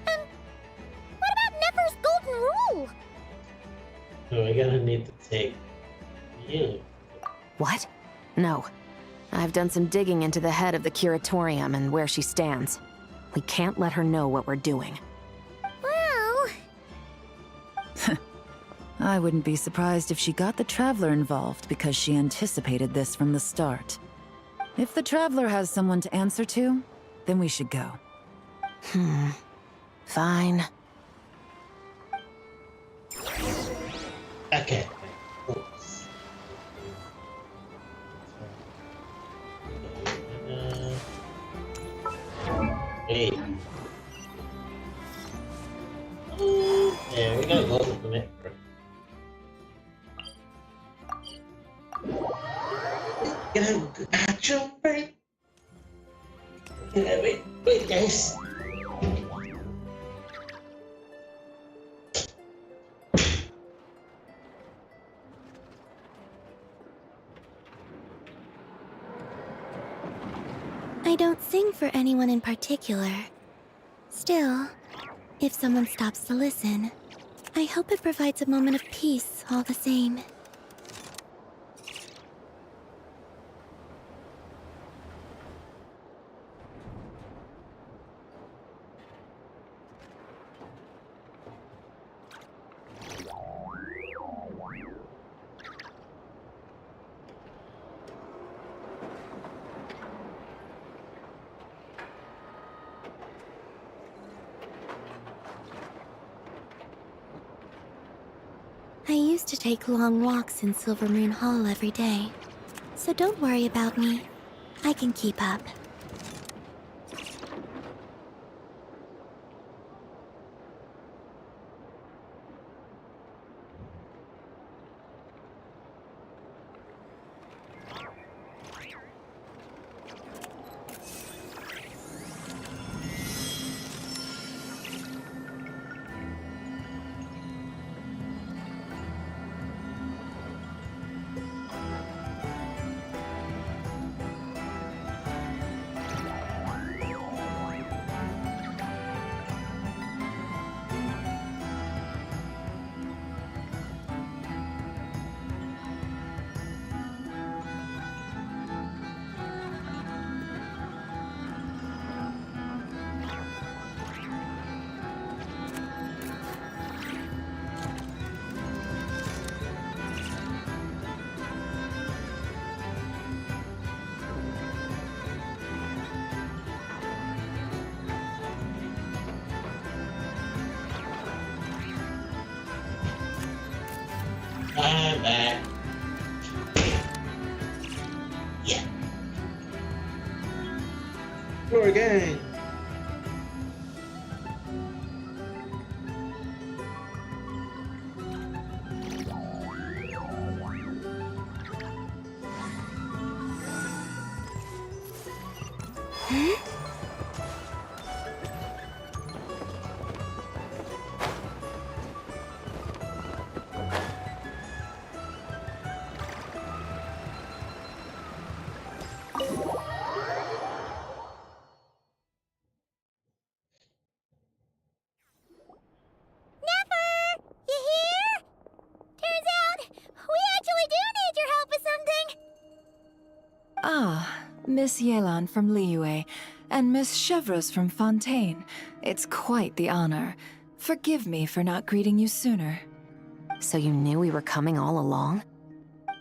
what about Nefer's golden rule? So we're gonna need to take you. What? No. I've done some digging into the head of the curatorium and where she stands. We can't let her know what we're doing. Well... I wouldn't be surprised if she got the Traveler involved because she anticipated this from the start. If the Traveler has someone to answer to, then we should go. Fine. Okay. Hey. Yeah, we gotta go with the net. Can I actual break? Wait, guys. I don't sing for anyone in particular. Still, if someone stops to listen, I hope it provides a moment of peace all the same. I used to take long walks in Silvermoon Hall every day, so don't worry about me. I can keep up. I'm back. Yeah. Go again. Ah, Miss Yelan from Liyue, and Miss Chevreuse from Fontaine. It's quite the honor. Forgive me for not greeting you sooner. So you knew we were coming all along?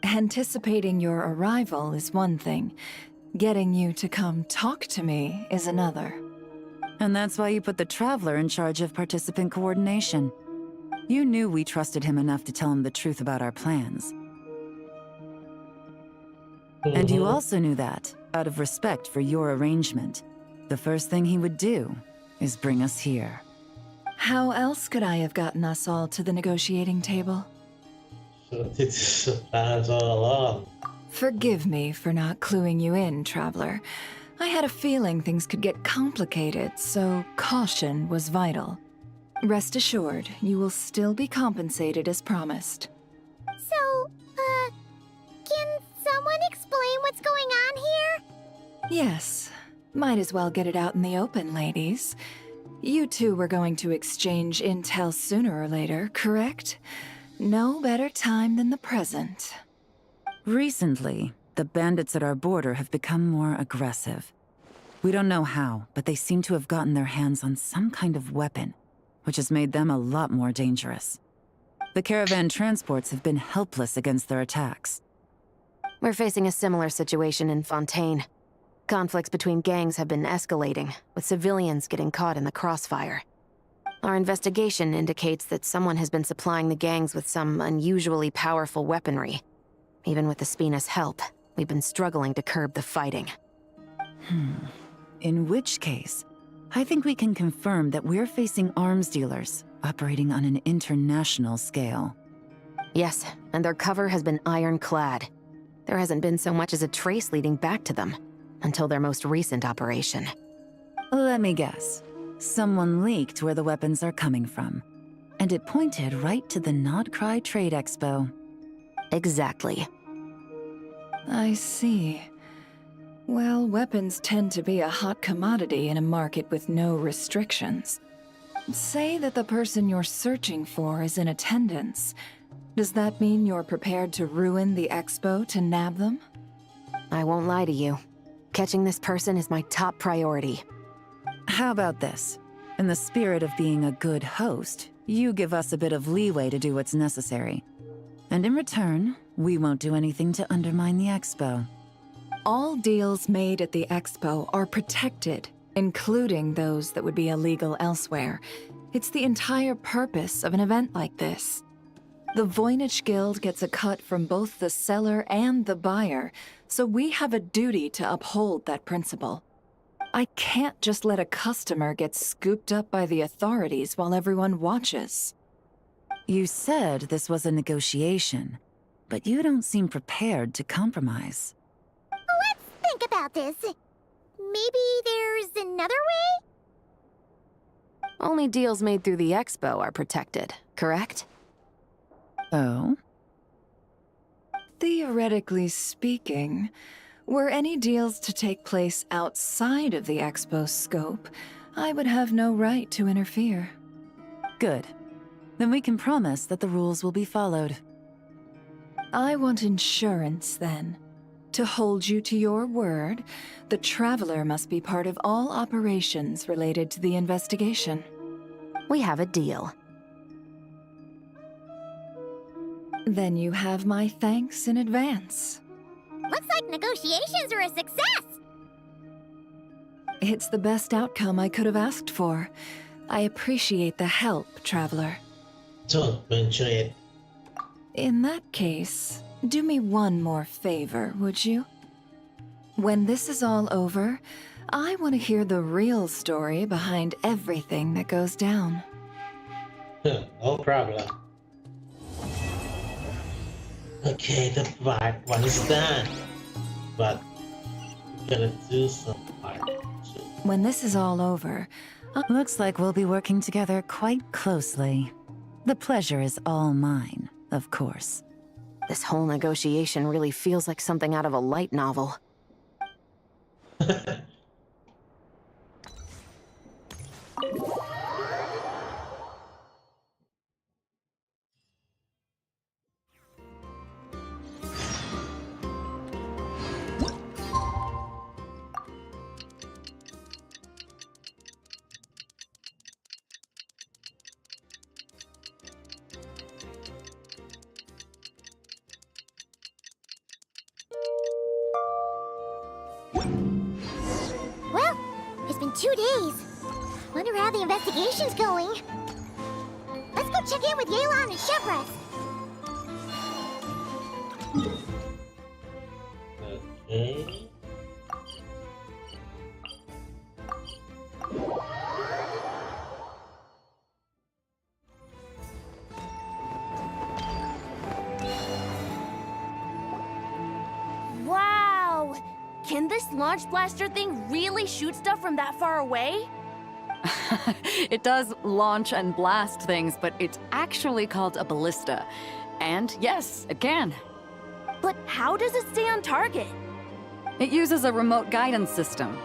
Anticipating your arrival is one thing. Getting you to come talk to me is another. And that's why you put the Traveler in charge of participant coordination. You knew we trusted him enough to tell him the truth about our plans. And you also knew that, out of respect for your arrangement, the first thing he would do is bring us here. How else could I have gotten us all to the negotiating table? It's plans all along. Forgive me for not cluing you in, Traveler. I had a feeling things could get complicated, so caution was vital. Rest assured, you will still be compensated as promised. So, can someone explain what's going on here? Yes. Might as well get it out in the open, ladies. You two were going to exchange intel sooner or later, correct? No better time than the present. Recently, the bandits at our border have become more aggressive. We don't know how, but they seem to have gotten their hands on some kind of weapon, which has made them a lot more dangerous. The caravan transports have been helpless against their attacks. We're facing a similar situation in Fontaine. Conflicts between gangs have been escalating, with civilians getting caught in the crossfire. Our investigation indicates that someone has been supplying the gangs with some unusually powerful weaponry. Even with the Spina's help, we've been struggling to curb the fighting. In which case, I think we can confirm that we're facing arms dealers operating on an international scale. Yes, and their cover has been ironclad. There hasn't been so much as a trace leading back to them, until their most recent operation. Let me guess. Someone leaked where the weapons are coming from. And it pointed right to the Nodcry Trade Expo. Exactly. I see. Well, weapons tend to be a hot commodity in a market with no restrictions. Say that the person you're searching for is in attendance. Does that mean you're prepared to ruin the expo to nab them? I won't lie to you. Catching this person is my top priority. How about this? In the spirit of being a good host, you give us a bit of leeway to do what's necessary. And in return, we won't do anything to undermine the expo. All deals made at the expo are protected, including those that would be illegal elsewhere. It's the entire purpose of an event like this. The Voynich Guild gets a cut from both the seller and the buyer, so we have a duty to uphold that principle. I can't just let a customer get scooped up by the authorities while everyone watches. You said this was a negotiation, but you don't seem prepared to compromise. Let's think about this. Maybe there's another way? Only deals made through the expo are protected, correct? Oh? Theoretically speaking, were any deals to take place outside of the expo's scope, I would have no right to interfere. Good. Then we can promise that the rules will be followed. I want insurance, then. To hold you to your word, the Traveler must be part of all operations related to the investigation. We have a deal. Then you have my thanks in advance. Looks like negotiations are a success! It's the best outcome I could have asked for. I appreciate the help, Traveler. Don't mention it. In that case, do me one more favor, would you? When this is all over, I want to hear the real story behind everything that goes down. No problem. Okay, the part one is done. But we're gonna do some part two. When this is all over, looks like we'll be working together quite closely. The pleasure is all mine, of course. This whole negotiation really feels like something out of a light novel. Well, it's been 2 days. Wonder how the investigation's going. Let's go check in with Yelan and Shepras. Okay. Wow! Can this launch blaster thing really shoot stuff from that far away? It does launch and blast things, but it's actually called a ballista. And yes, it can. But how does it stay on target? It uses a remote guidance system.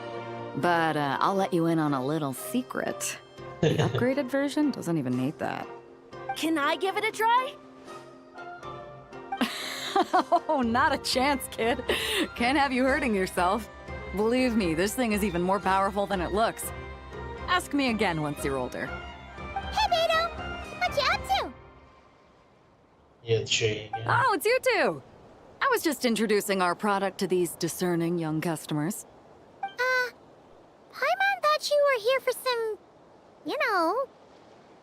But I'll let you in on a little secret. The upgraded version doesn't even need that. Can I give it a try? Oh, not a chance, kid. Can't have you hurting yourself. Believe me, this thing is even more powerful than it looks. Ask me again once you're older. Hey, Beto! What you up to? Yeah, tree. Oh, it's you two! I was just introducing our product to these discerning young customers. Paimon thought you were here for some, you know,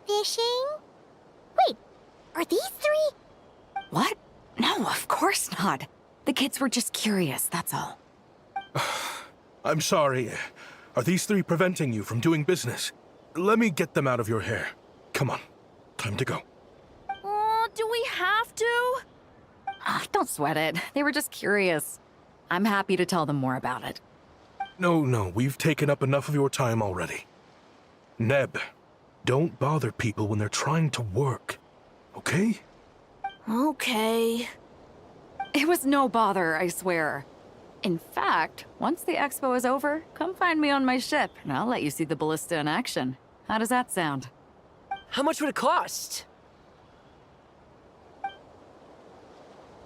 fishing? Wait, are these three? What? No, of course not. The kids were just curious, that's all. I'm sorry. Are these three preventing you from doing business? Let me get them out of your hair. Come on. Time to go. Oh, do we have to? Don't sweat it. They were just curious. I'm happy to tell them more about it. No, we've taken up enough of your time already. Neb, don't bother people when they're trying to work, okay? Okay. It was no bother, I swear. In fact, once the expo is over, come find me on my ship, and I'll let you see the ballista in action. How does that sound? How much would it cost?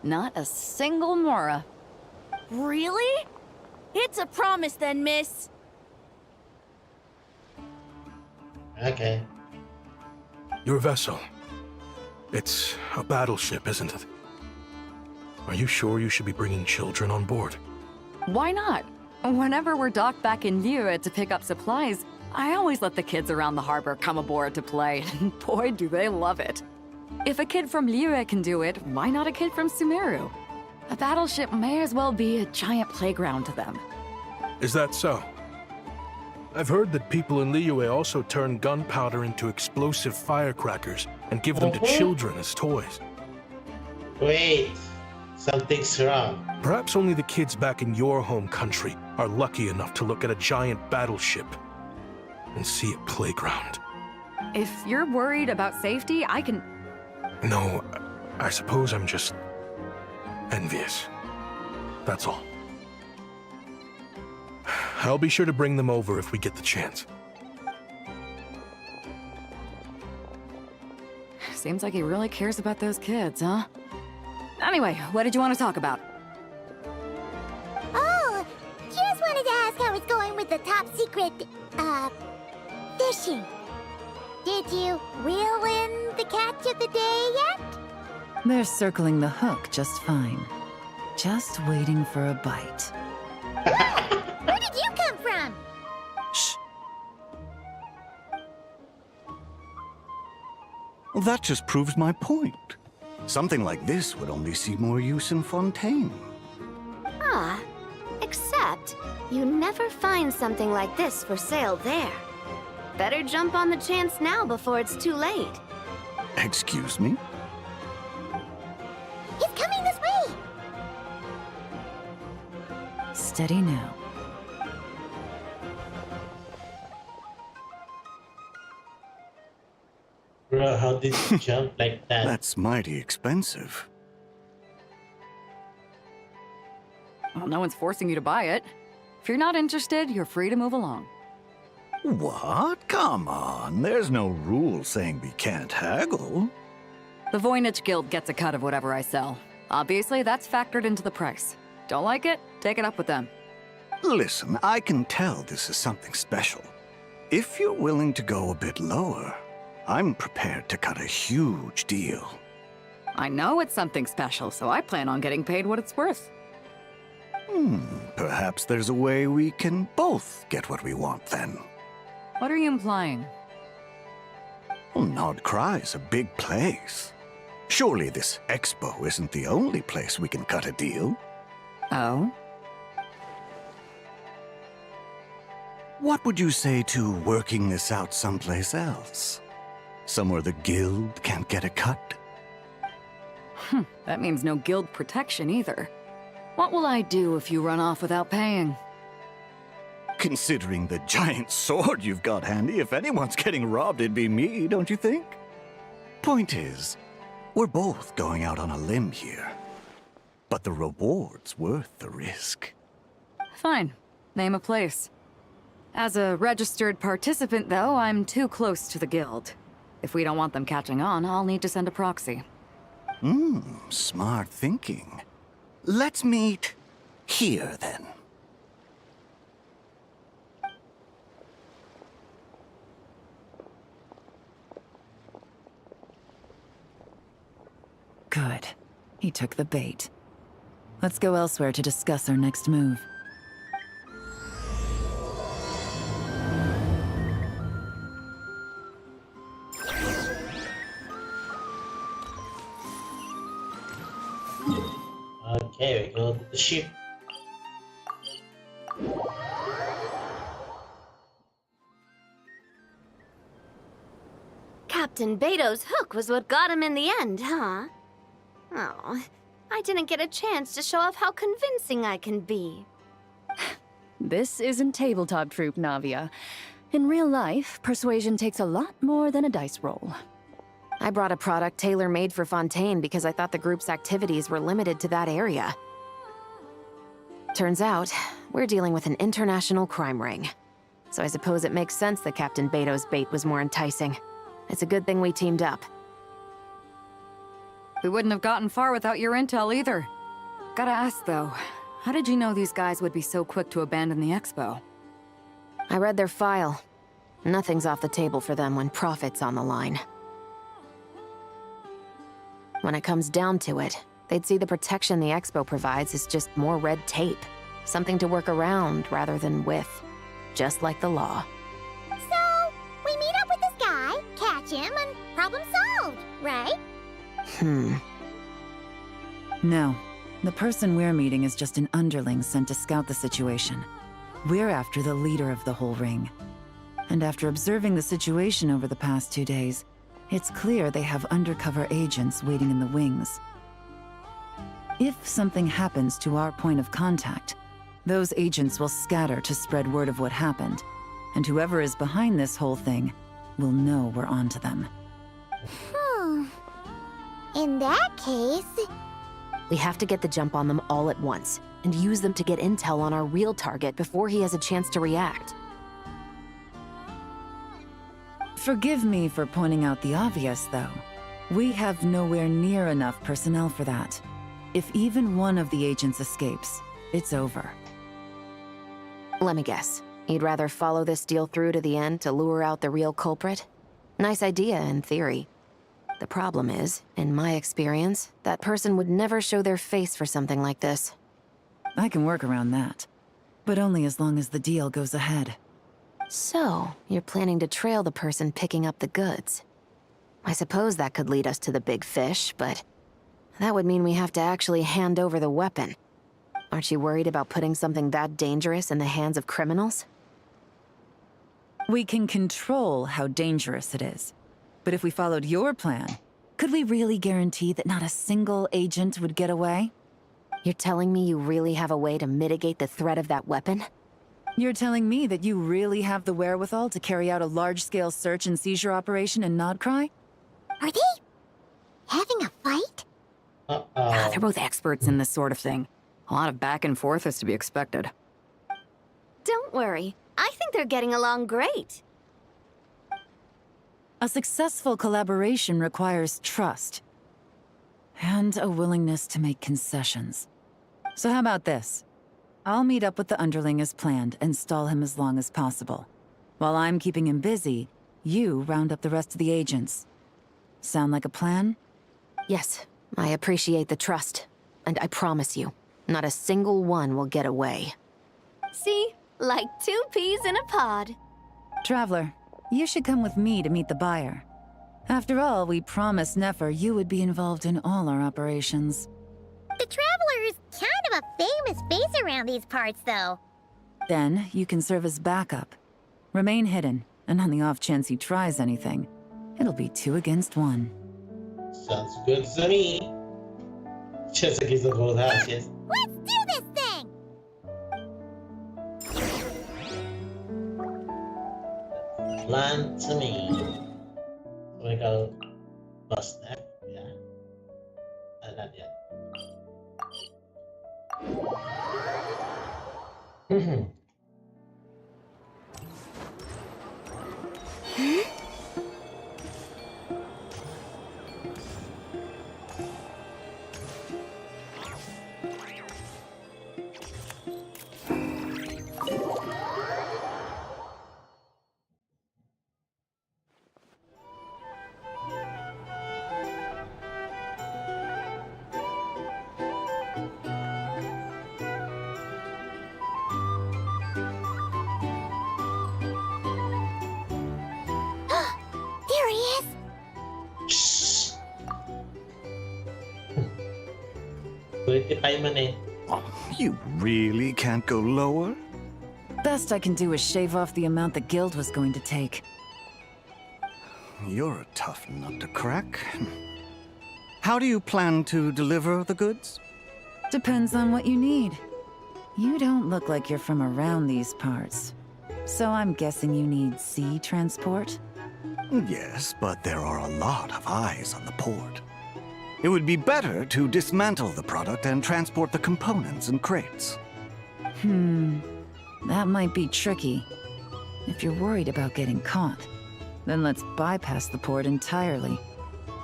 Not a single mora. Really? It's a promise then, miss. Okay. Your vessel. It's a battleship, isn't it? Are you sure you should be bringing children on board? Why not? Whenever we're docked back in Liyue to pick up supplies, I always let the kids around the harbor come aboard to play. Boy, do they love it. If a kid from Liyue can do it, why not a kid from Sumeru? A battleship may as well be a giant playground to them. Is that so? I've heard that people in Liyue also turn gunpowder into explosive firecrackers and give them to children as toys. Wait, something's wrong. Perhaps only the kids back in your home country are lucky enough to look at a giant battleship and see a playground. If you're worried about safety, I can... No, I suppose I'm just envious. That's all. I'll be sure to bring them over if we get the chance. Seems like he really cares about those kids, huh? Anyway, what did you want to talk about? Oh, just wanted to ask how it's going with the top secret, fishing. Did you reel in the catch of the day yet? They're circling the hook just fine. Just waiting for a bite. Where did you come from? Shh. Well, that just proves my point. Something like this would only see more use in Fontaine. Ah, except you never find something like this for sale there. Better jump on the chance now before it's too late. Excuse me? He's coming this way! Steady now. Bro, how did you jump like that? That's mighty expensive. Well, no one's forcing you to buy it. If you're not interested, you're free to move along. What? Come on, there's no rule saying we can't haggle. The Voynich Guild gets a cut of whatever I sell. Obviously, that's factored into the price. Don't like it? Take it up with them. Listen, I can tell this is something special. If you're willing to go a bit lower, I'm prepared to cut a huge deal. I know it's something special, so I plan on getting paid what it's worth. Perhaps there's a way we can both get what we want then. What are you implying? Well, Nod Cry's a big place. Surely this expo isn't the only place we can cut a deal. Oh? What would you say to working this out someplace else? Somewhere the guild can't get a cut? That means no guild protection either. What will I do if you run off without paying? Considering the giant sword you've got handy, if anyone's getting robbed, it'd be me, don't you think? Point is, we're both going out on a limb here. But the reward's worth the risk. Fine. Name a place. As a registered participant, though, I'm too close to the guild. If we don't want them catching on, I'll need to send a proxy. Smart thinking. Let's meet here, then. Good. He took the bait. Let's go elsewhere to discuss our next move. Okay, we go to the ship. Captain Beto's hook was what got him in the end, huh? Oh, I didn't get a chance to show off how convincing I can be. This isn't tabletop troop, Navia. In real life, persuasion takes a lot more than a dice roll. I brought a product tailor-made for Fontaine because I thought the group's activities were limited to that area. Turns out, we're dealing with an international crime ring. So I suppose it makes sense that Captain Beto's bait was more enticing. It's a good thing we teamed up. We wouldn't have gotten far without your intel either. Gotta ask though, how did you know these guys would be so quick to abandon the expo? I read their file. Nothing's off the table for them when profit's on the line. When it comes down to it, they'd see the protection the expo provides as just more red tape. Something to work around rather than with. Just like the law. So, we meet up with this guy, catch him, and problem solved, right? No. The person we're meeting is just an underling sent to scout the situation. We're after the leader of the whole ring. And after observing the situation over the past 2 days, it's clear they have undercover agents waiting in the wings. If something happens to our point of contact, those agents will scatter to spread word of what happened, and whoever is behind this whole thing will know we're onto them. In that case... We have to get the jump on them all at once, and use them to get intel on our real target before he has a chance to react. Forgive me for pointing out the obvious, though. We have nowhere near enough personnel for that. If even one of the agents escapes, it's over. Let me guess. You'd rather follow this deal through to the end to lure out the real culprit? Nice idea, in theory. The problem is, in my experience, that person would never show their face for something like this. I can work around that. But only as long as the deal goes ahead. So, you're planning to trail the person picking up the goods. I suppose that could lead us to the big fish, but that would mean we have to actually hand over the weapon. Aren't you worried about putting something that dangerous in the hands of criminals? We can control how dangerous it is. But if we followed your plan, could we really guarantee that not a single agent would get away? You're telling me you really have a way to mitigate the threat of that weapon? You're telling me that you really have the wherewithal to carry out a large-scale search and seizure operation in Nodcry? Are they... having a fight? They're both experts in this sort of thing. A lot of back and forth is to be expected. Don't worry. I think they're getting along great. A successful collaboration requires trust. And a willingness to make concessions. So how about this? I'll meet up with the underling as planned and stall him as long as possible. While I'm keeping him busy, you round up the rest of the agents. Sound like a plan? Yes, I appreciate the trust. And I promise you, not a single one will get away. See? Like 2 peas in a pod. Traveler, you should come with me to meet the buyer. After all, we promised Nefer you would be involved in all our operations. The Traveler is kind of a famous face around these parts, though. Then, you can serve as backup. Remain hidden, and on the off chance he tries anything, it'll be 2 against 1. Sounds good to me. Just like he's a both houses. Let's do this thing! Plan to me. So we go bust that. Yeah. Not yet. There he is! You really can't go lower? Best I can do is shave off the amount the guild was going to take. You're a tough nut to crack. How do you plan to deliver the goods? Depends on what you need. You don't look like you're from around these parts. So I'm guessing you need sea transport? Yes, but there are a lot of eyes on the port. It would be better to dismantle the product and transport the components in crates. That might be tricky. If you're worried about getting caught, then let's bypass the port entirely.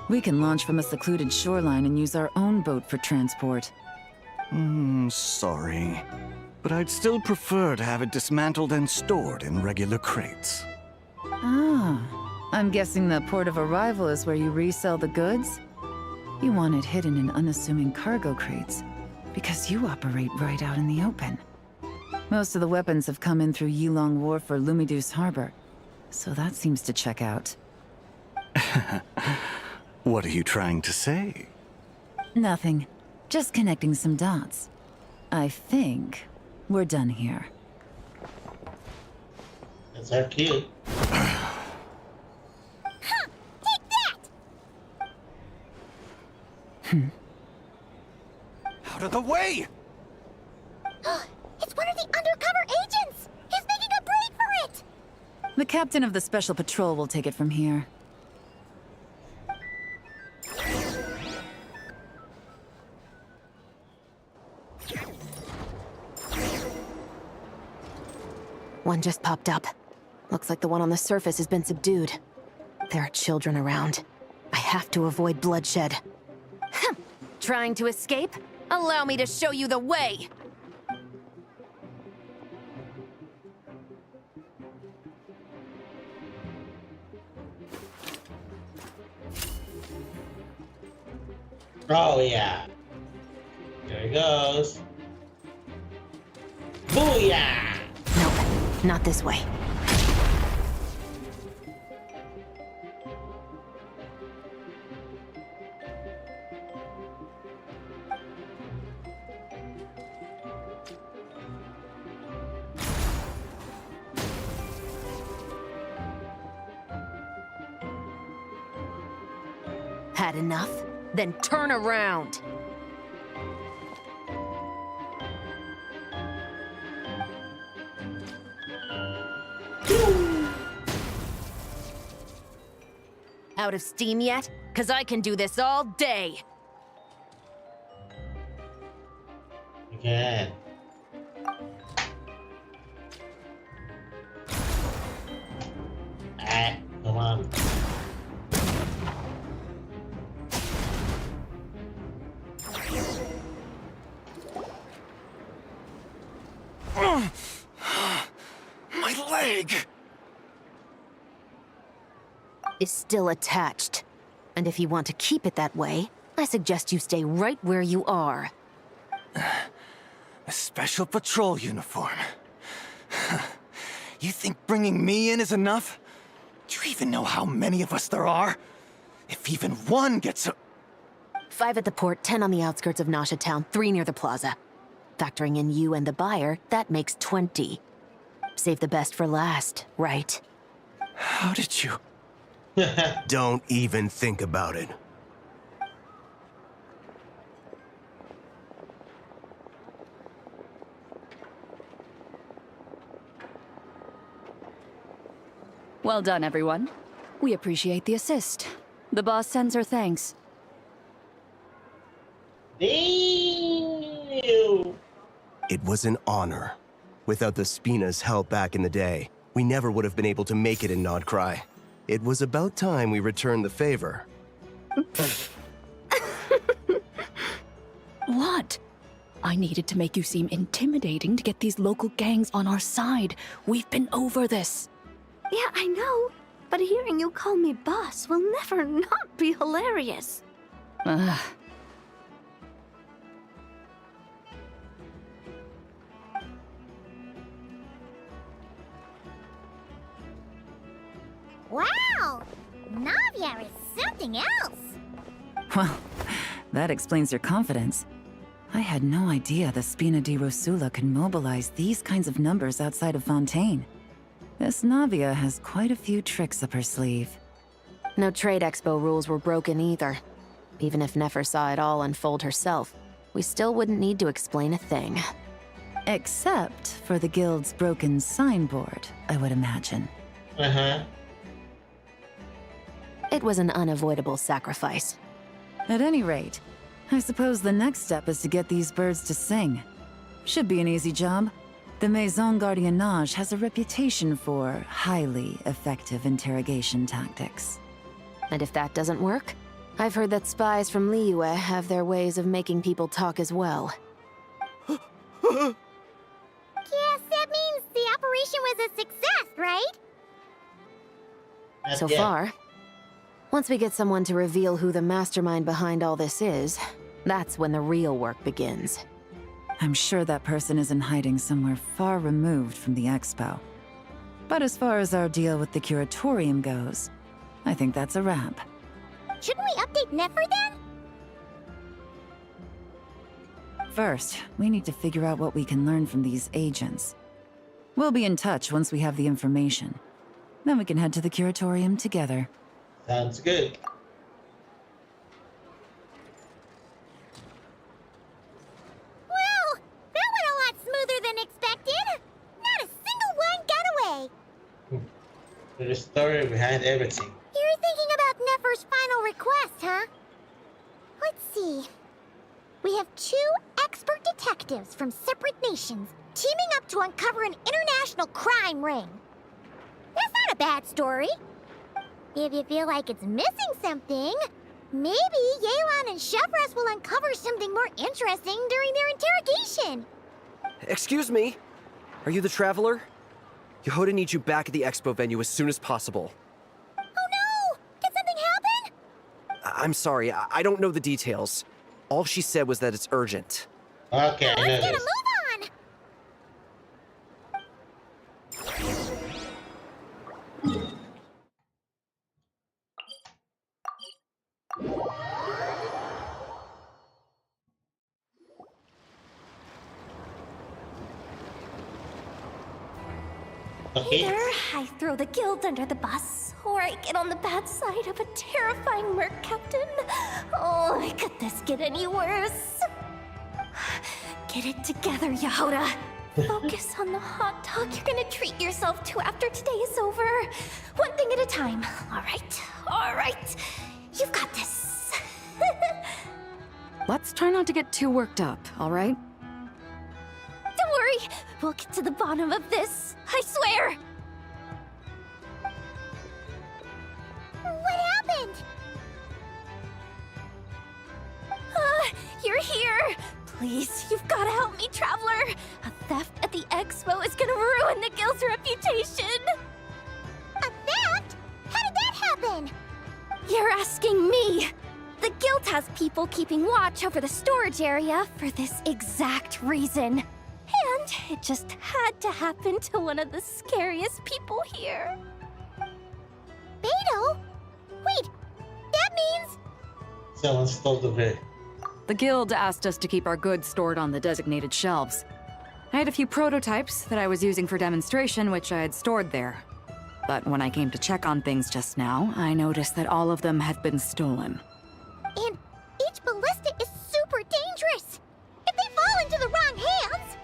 We can launch from a secluded shoreline and use our own boat for transport. Sorry. But I'd still prefer to have it dismantled and stored in regular crates. Ah, I'm guessing the port of arrival is where you resell the goods? You want it hidden in unassuming cargo crates, because you operate right out in the open. Most of the weapons have come in through Yilong Wharf or Lumiduce Harbor, so that seems to check out. What are you trying to say? Nothing. Just connecting some dots. I think we're done here. That's our cue. Out of the way! It's one of the undercover agents! He's making a break for it! The captain of the Special Patrol will take it from here. One just popped up. Looks like the one on the surface has been subdued. There are children around. I have to avoid bloodshed. Trying to escape? Allow me to show you the way! Oh yeah. There he goes. Booyah! Nope, not this way. Had enough? Then turn around! Out of steam yet? 'Cause I can do this all day! Again. Ah, come on. My leg! Is still attached. And if you want to keep it that way, I suggest you stay right where you are. A special patrol uniform. You think bringing me in is enough? Do you even know how many of us there are? If even one gets a... 5 at the port, 10 on the outskirts of Nasha Town, 3 near the plaza. Factoring in you and the buyer, that makes 20. Save the best for last, right? How did you... Don't even think about it. Well done, everyone. We appreciate the assist. The boss sends her thanks. Damn. It was an honor. Without the Spina's help back in the day, we never would have been able to make it in Nodcry. It was about time we returned the favor. What? I needed to make you seem intimidating to get these local gangs on our side. We've been over this. Yeah, I know. But hearing you call me boss will never not be hilarious. Wow! Navia is something else! Well, that explains your confidence. I had no idea the Spina di Rosula could mobilize these kinds of numbers outside of Fontaine. This Navia has quite a few tricks up her sleeve. No trade expo rules were broken either. Even if Nefer saw it all unfold herself, we still wouldn't need to explain a thing. Except for the guild's broken signboard, I would imagine. Uh-huh. It was an unavoidable sacrifice. At any rate, I suppose the next step is to get these birds to sing. Should be an easy job. The Maison Gardiennage has a reputation for highly effective interrogation tactics. And if that doesn't work, I've heard that spies from Liyue have their ways of making people talk as well. Yes, that means the operation was a success, right? So far. Once we get someone to reveal who the mastermind behind all this is, that's when the real work begins. I'm sure that person is in hiding somewhere far removed from the expo. But as far as our deal with the curatorium goes, I think that's a wrap. Shouldn't we update Nefer then? First, we need to figure out what we can learn from these agents. We'll be in touch once we have the information. Then we can head to the curatorium together. Sounds good. Well, that went a lot smoother than expected. Not a single one got away. There's a story behind everything. You're thinking about Nefer's final request, huh? Let's see. We have 2 expert detectives from separate nations teaming up to uncover an international crime ring. That's not a bad story. If you feel like it's missing something, maybe Yelan and Chevros will uncover something more interesting during their interrogation. Excuse me? Are you the Traveler? Yehoda needs you back at the expo venue as soon as possible. Oh no! Did something happen? I'm sorry, I don't know the details. All she said was that it's urgent. Okay, Let's get a move on! Either I throw the guild under the bus, or I get on the bad side of a terrifying merc captain. Oh, could this get any worse? Get it together, Yehoda. Focus on the hot dog you're gonna treat yourself to after today is over. One thing at a time. All right. You've got this. Let's try not to get too worked up, all right? Don't worry, we'll get to the bottom of this. I swear. What happened? You're here. Please, you've got to help me, Traveler. A theft at the expo is gonna ruin the guild's reputation. A theft? How did that happen? You're asking me. The guild has people keeping watch over the storage area for this exact reason. And it just had to happen to one of the scariest people here. Beto? Wait, that means... Someone stole the bed. The guild asked us to keep our goods stored on the designated shelves. I had a few prototypes that I was using for demonstration, which I had stored there. But when I came to check on things just now, I noticed that all of them had been stolen. And each ballista is super dangerous. If they fall into the wrong hands...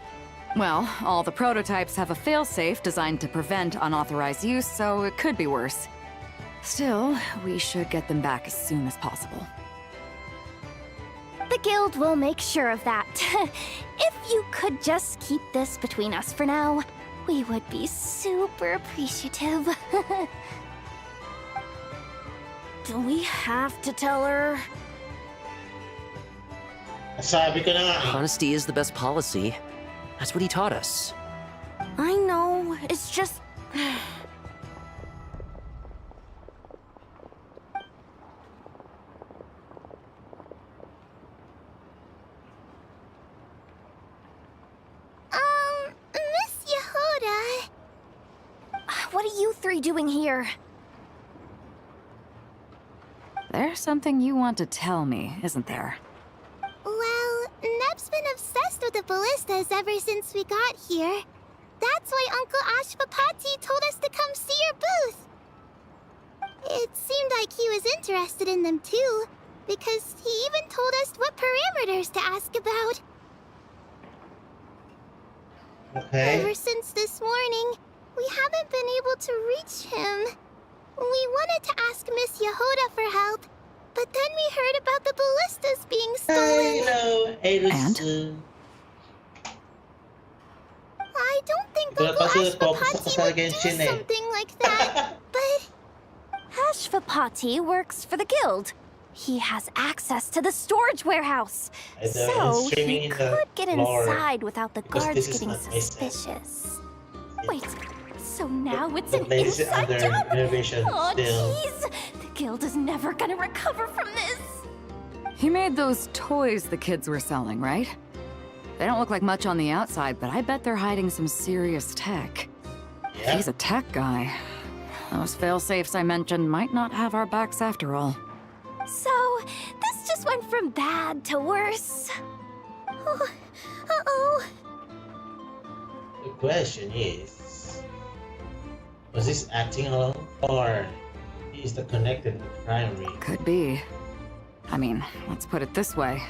Well, all the prototypes have a failsafe designed to prevent unauthorized use, so it could be worse. Still, we should get them back as soon as possible. The guild will make sure of that. If you could just keep this between us for now, we would be super appreciative. Do we have to tell her? Honesty is the best policy. That's what he taught us. I know, it's just... Miss Yehoda... What are you three doing here? There's something you want to tell me, isn't there? Well, Neb's been obsessed with the ballistas ever since we got here. That's why Uncle Ashvapati told us to come see your booth. It seemed like he was interested in them too, because he even told us what parameters to ask about. Okay. Ever since this morning, we haven't been able to reach him. We wanted to ask Miss Yehoda for help, but then we heard about the ballistas being stolen. Hello, And? think Ito na Uncle kasi focus ako Ashpapati sa would do Genshin eh. something like that. But Ashvapati works for the guild. He has access to the storage warehouse. And, So streaming he in the could get lore, inside without the because guards this is getting not my set. suspicious. Wait, so now it's The an place is inside under job? renovation Oh, still. jeez! The guild is never gonna recover from this! He made those toys the kids were selling, right? They don't look like much on the outside, but I bet they're hiding some serious tech. Yeah. He's a tech guy. Those fail-safes I mentioned might not have our backs after all. So, this just went from bad to worse. oh, uh-oh. The question is, was this acting alone, or is the connected with crime ring? Could be. I mean, let's put it this way.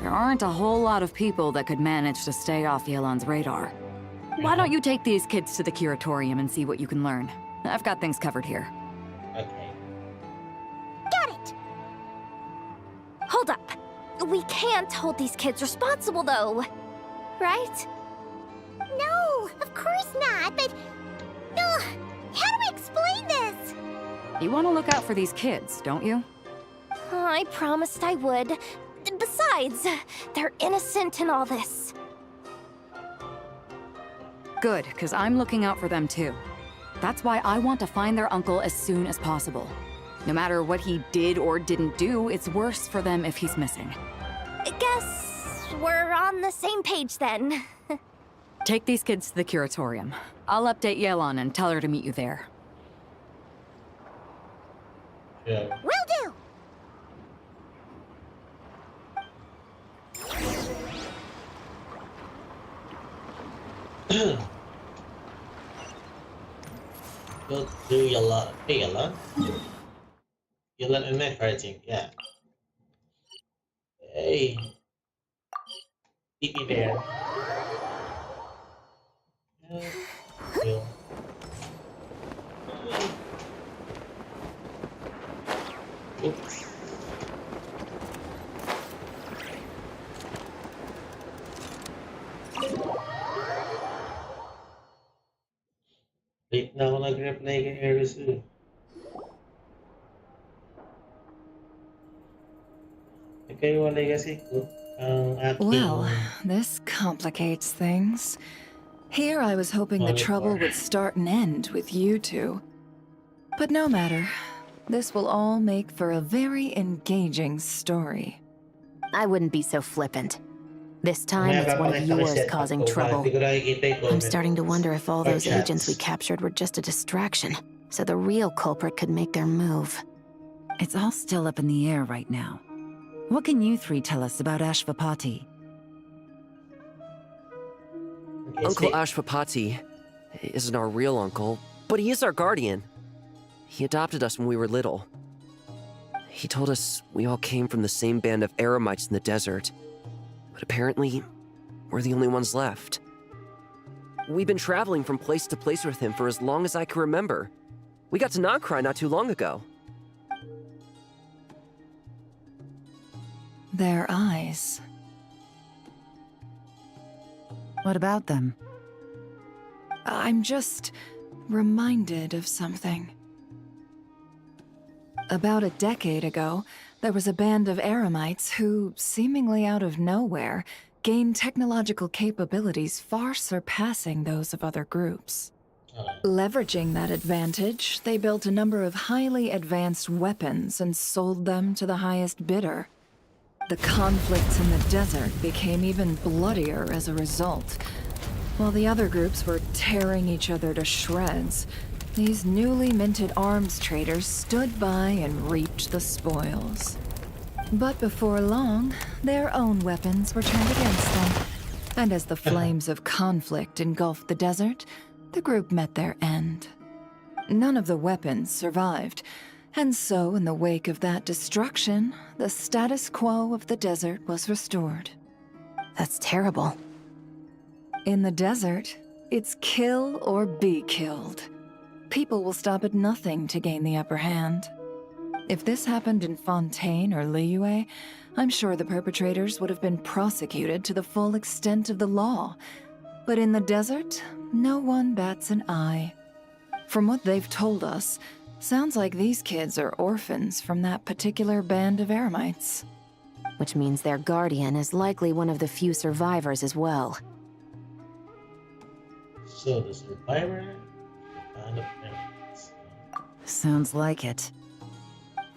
There aren't a whole lot of people that could manage to stay off Yelan's radar. Why don't you take these kids to the curatorium and see what you can learn? I've got things covered here. Okay. Got it. Hold up. We can't hold these kids responsible, though. Right? No, of course not. But how do we explain this? You want to look out for these kids, don't you? I promised I would. Besides, they're innocent in all this. Good, because I'm looking out for them too. That's why I want to find their uncle as soon as possible. No matter what he did or didn't do, it's worse for them if he's missing. I guess we're on the same page then. Take these kids to the curatorium. I'll update Yelan and tell her to meet you there. Yeah. Will do. Go to Yelan. Hey, Yelan? Yelan and Mac, I think, yeah. Hey. Meet me there. Yeah. Oops. Late na ako nag-reply kay Eris eh. Nagkaiwalay kasi ko ang aking... Well, this complicates things. Here I was hoping the trouble would start and end with you two. But no matter. This will all make for a very engaging story. I wouldn't be so flippant. This time, it's one of yours causing trouble. I'm starting to wonder if all those agents we captured were just a distraction, so the real culprit could make their move. It's all still up in the air right now. What can you three tell us about Ashvapati? Uncle Ashvapati isn't our real uncle, but he is our guardian. He adopted us when we were little. He told us we all came from the same band of eremites in the desert. But apparently, we're the only ones left. We've been traveling from place to place with him for as long as I can remember. We got to Nagcry not too long ago. Their eyes. What about them? I'm just reminded of something. About a decade ago, there was a band of eremites who, seemingly out of nowhere, gained technological capabilities far surpassing those of other groups. Leveraging that advantage, they built a number of highly advanced weapons and sold them to the highest bidder. The conflicts in the desert became even bloodier as a result. While the other groups were tearing each other to shreds, these newly minted arms traders stood by and reaped the spoils. But before long, their own weapons were turned against them. And as the flames of conflict engulfed the desert, the group met their end. None of the weapons survived, and so in the wake of that destruction, the status quo of the desert was restored. That's terrible. In the desert, it's kill or be killed. People will stop at nothing to gain the upper hand. If this happened in Fontaine or Liyue, I'm sure the perpetrators would have been prosecuted to the full extent of the law. But in the desert, no one bats an eye. From what they've told us, sounds like these kids are orphans from that particular band of eremites. Which means their guardian is likely one of the few survivors as well. So the survivor and the parents. Sounds like it.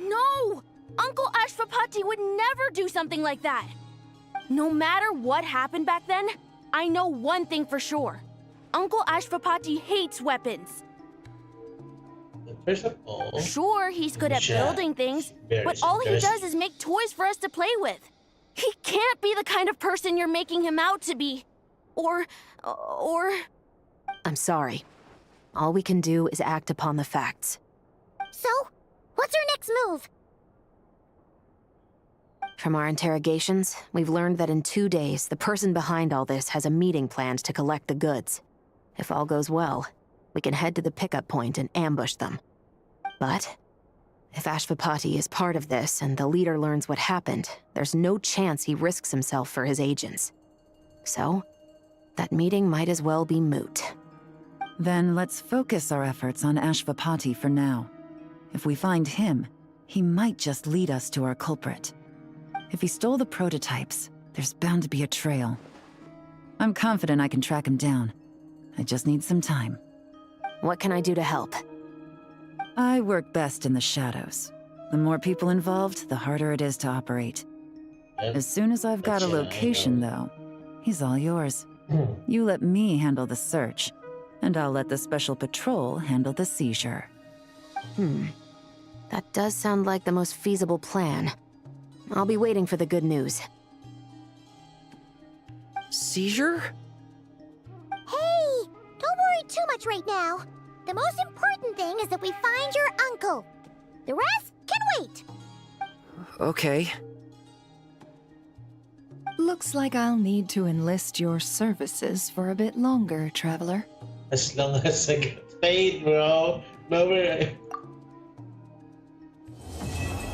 No! Uncle Ashwapati would never do something like that! No matter what happened back then, I know one thing for sure. Uncle Ashwapati hates weapons. First of all, sure, he's good at building things, but all he does is make toys for us to play with. He can't be the kind of person you're making him out to be. Or... I'm sorry. All we can do is act upon the facts. So, what's our next move? From our interrogations, we've learned that in 2 days, the person behind all this has a meeting planned to collect the goods. If all goes well, we can head to the pickup point and ambush them. But if Ashwapati is part of this and the leader learns what happened, there's no chance he risks himself for his agents. So, that meeting might as well be moot. Then let's focus our efforts on Ashwapati for now. If we find him, he might just lead us to our culprit. If he stole the prototypes, there's bound to be a trail. I'm confident I can track him down. I just need some time. What can I do to help? I work best in the shadows. The more people involved, the harder it is to operate. As soon as I've got a location, though, he's all yours. You let me handle the search, and I'll let the special patrol handle the seizure. That does sound like the most feasible plan. I'll be waiting for the good news. Seizure? Hey! Don't worry too much right now. The most important thing is that we find your uncle. The rest can wait. Okay. Looks like I'll need to enlist your services for a bit longer, traveler. As long as I get paid, bro. No way.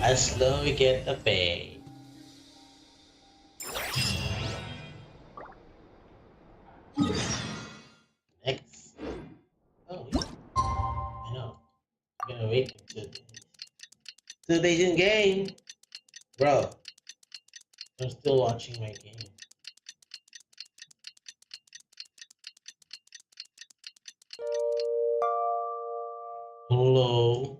As long as we get the pay. Next. Oh, yeah. I know. I'm gonna wait until 2 days in game. Bro, I'm still watching my game. Hello.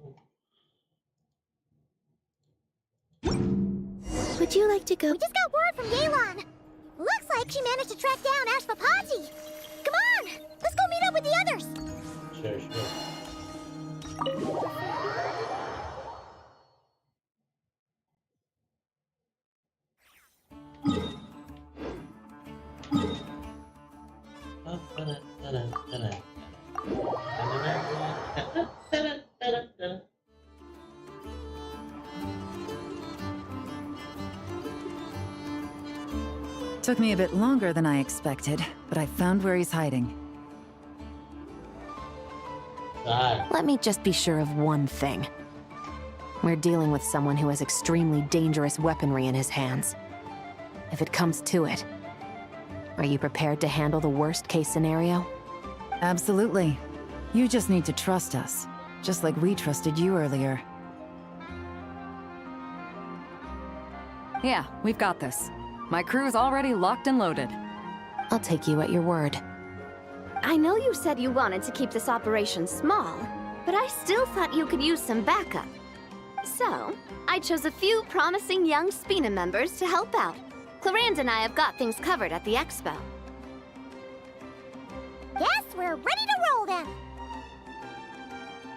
Would you like to go? We just got word from Yelan. Looks like she managed to track down Ashwapati. Come on, let's go meet up with the others. Sure, sure. Took me a bit longer than I expected, but I found where he's hiding. Let me just be sure of one thing. We're dealing with someone who has extremely dangerous weaponry in his hands. If it comes to it, are you prepared to handle the worst-case scenario? Absolutely. You just need to trust us, just like we trusted you earlier. Yeah, we've got this. My crew's already locked and loaded. I'll take you at your word. I know you said you wanted to keep this operation small, but I still thought you could use some backup. So, I chose a few promising young Spina members to help out. Clarande and I have got things covered at the expo. Yes, we're ready to roll then.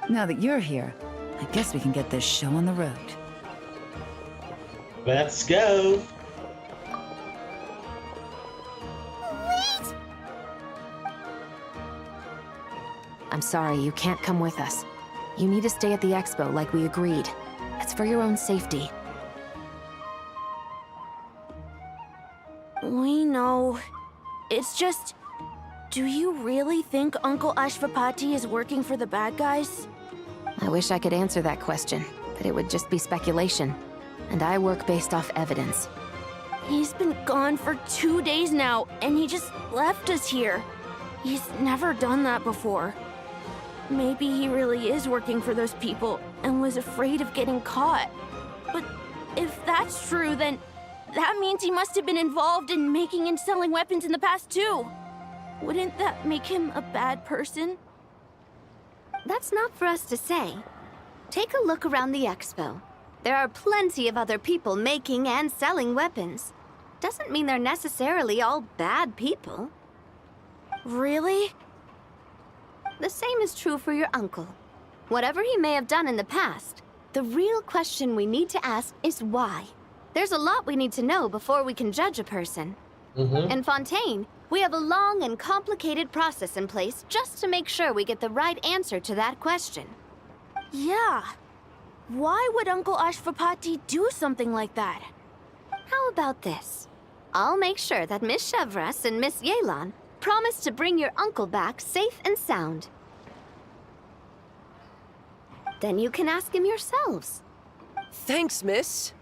Now that you're here, I guess we can get this show on the road. Let's go. Wait! I'm sorry, you can't come with us. You need to stay at the expo like we agreed. It's for your own safety. We know. It's just... Do you really think Uncle Ashwapati is working for the bad guys? I wish I could answer that question, but it would just be speculation. And I work based off evidence. He's been gone for 2 days now, and he just left us here. He's never done that before. Maybe he really is working for those people and was afraid of getting caught. But if that's true, then that means he must have been involved in making and selling weapons in the past too. Wouldn't that make him a bad person? That's not for us to say. Take a look around the expo. There are plenty of other people making and selling weapons. Doesn't mean they're necessarily all bad people. Really? The same is true for your uncle. Whatever he may have done in the past, the real question we need to ask is why. There's a lot we need to know before we can judge a person. In Fontaine, we have a long and complicated process in place just to make sure we get the right answer to that question. Yeah. Why would Uncle Ashvapati do something like that? How about this? I'll make sure that Miss Chevras and Miss Yelan promise to bring your uncle back safe and sound. Then you can ask him yourselves. Thanks, miss.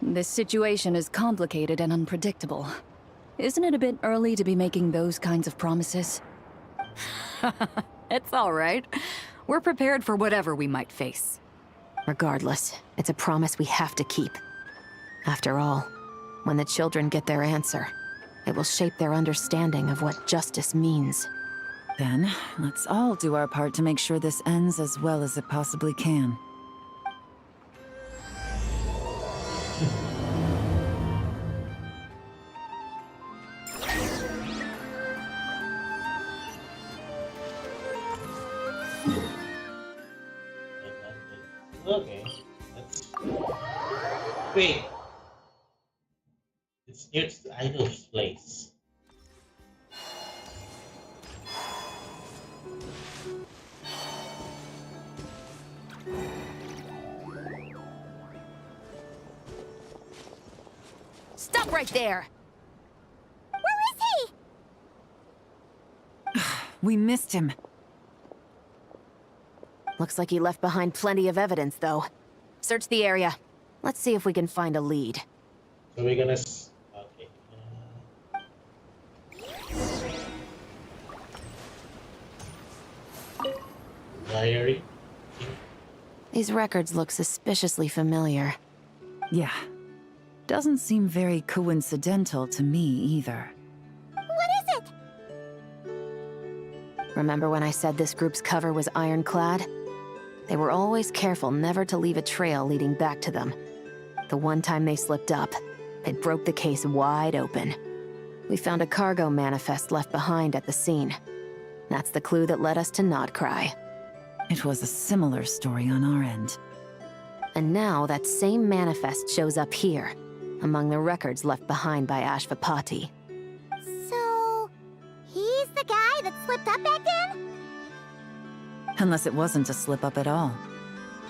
This situation is complicated and unpredictable. Isn't it a bit early to be making those kinds of promises? It's all right. We're prepared for whatever we might face. Regardless, it's a promise we have to keep. After all, when the children get their answer, it will shape their understanding of what justice means. Then, let's all do our part to make sure this ends as well as it possibly can. Okay. Wait. It's near to the idol's place. Stop right there! Where is he? We missed him. Looks like he left behind plenty of evidence, though. Search the area. Let's see if we can find a lead. So we're gonna... Okay. Diary. These records look suspiciously familiar. Yeah. Doesn't seem very coincidental to me either. What is it? Remember when I said this group's cover was ironclad? They were always careful never to leave a trail leading back to them. The one time they slipped up, it broke the case wide open. We found a cargo manifest left behind at the scene. That's the clue that led us to Nodcry. It was a similar story on our end. And now that same manifest shows up here, among the records left behind by Ashvapati. So, he's the guy that slipped up back then? Unless it wasn't a slip-up at all.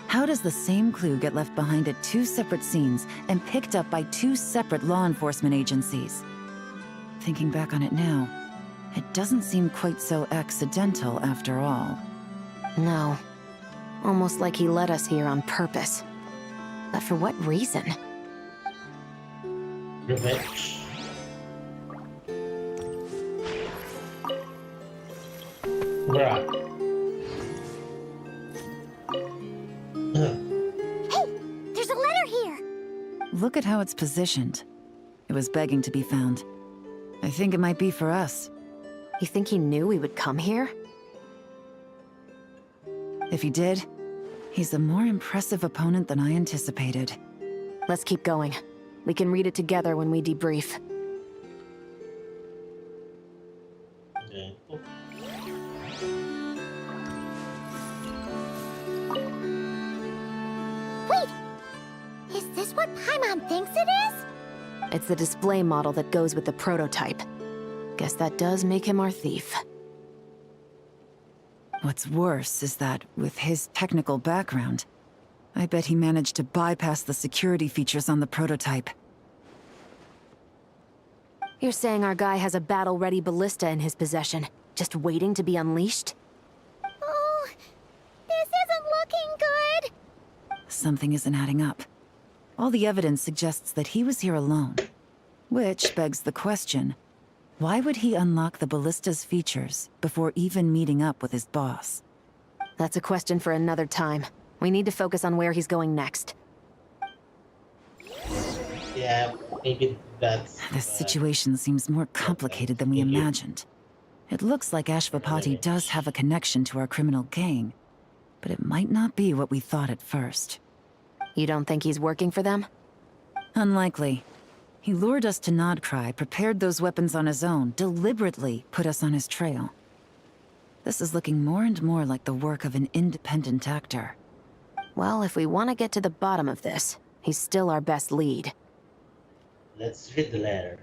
How does the same clue get left behind at two separate scenes and picked up by two separate law enforcement agencies? Thinking back on it now, it doesn't seem quite so accidental after all. No. Almost like he led us here on purpose. But for what reason? Revenge. Bruh. Hey, there's a letter here. Look at how it's positioned. It was begging to be found. I think it might be for us. You think he knew we would come here? If he did, he's a more impressive opponent than I anticipated. Let's keep going. We can read it together when we debrief. Okay. Wait! Is this what Paimon thinks it is? It's the display model that goes with the prototype. Guess that does make him our thief. What's worse is that, with his technical background, I bet he managed to bypass the security features on the prototype. You're saying our guy has a battle-ready ballista in his possession, just waiting to be unleashed? Oh, this isn't looking good. Something isn't adding up. All the evidence suggests that he was here alone. Which begs the question, why would he unlock the ballista's features before even meeting up with his boss? That's a question for another time. We need to focus on where he's going next. Yeah, maybe that's... This situation seems more complicated than we imagined. It looks like Ashvapati does have a connection to our criminal gang, but it might not be what we thought at first. You don't think he's working for them? Unlikely. He lured us to Nodcry, prepared those weapons on his own, deliberately put us on his trail. This is looking more and more like the work of an independent actor. Well, if we want to get to the bottom of this, he's still our best lead. Let's read the letter.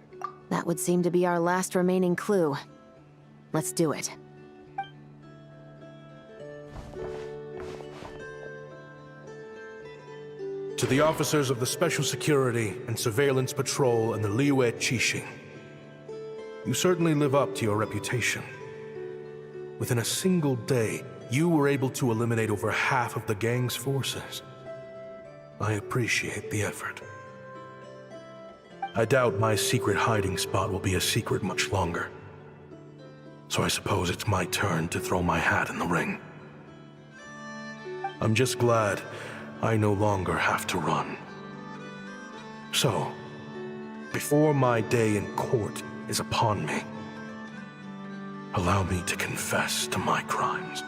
That would seem to be our last remaining clue. Let's do it. To the officers of the Special Security and Surveillance Patrol and the Liyue Qixing, you certainly live up to your reputation. Within a single day, you were able to eliminate over half of the gang's forces. I appreciate the effort. I doubt my secret hiding spot will be a secret much longer. So I suppose it's my turn to throw my hat in the ring. I'm just glad I no longer have to run. So, before my day in court is upon me, allow me to confess to my crimes.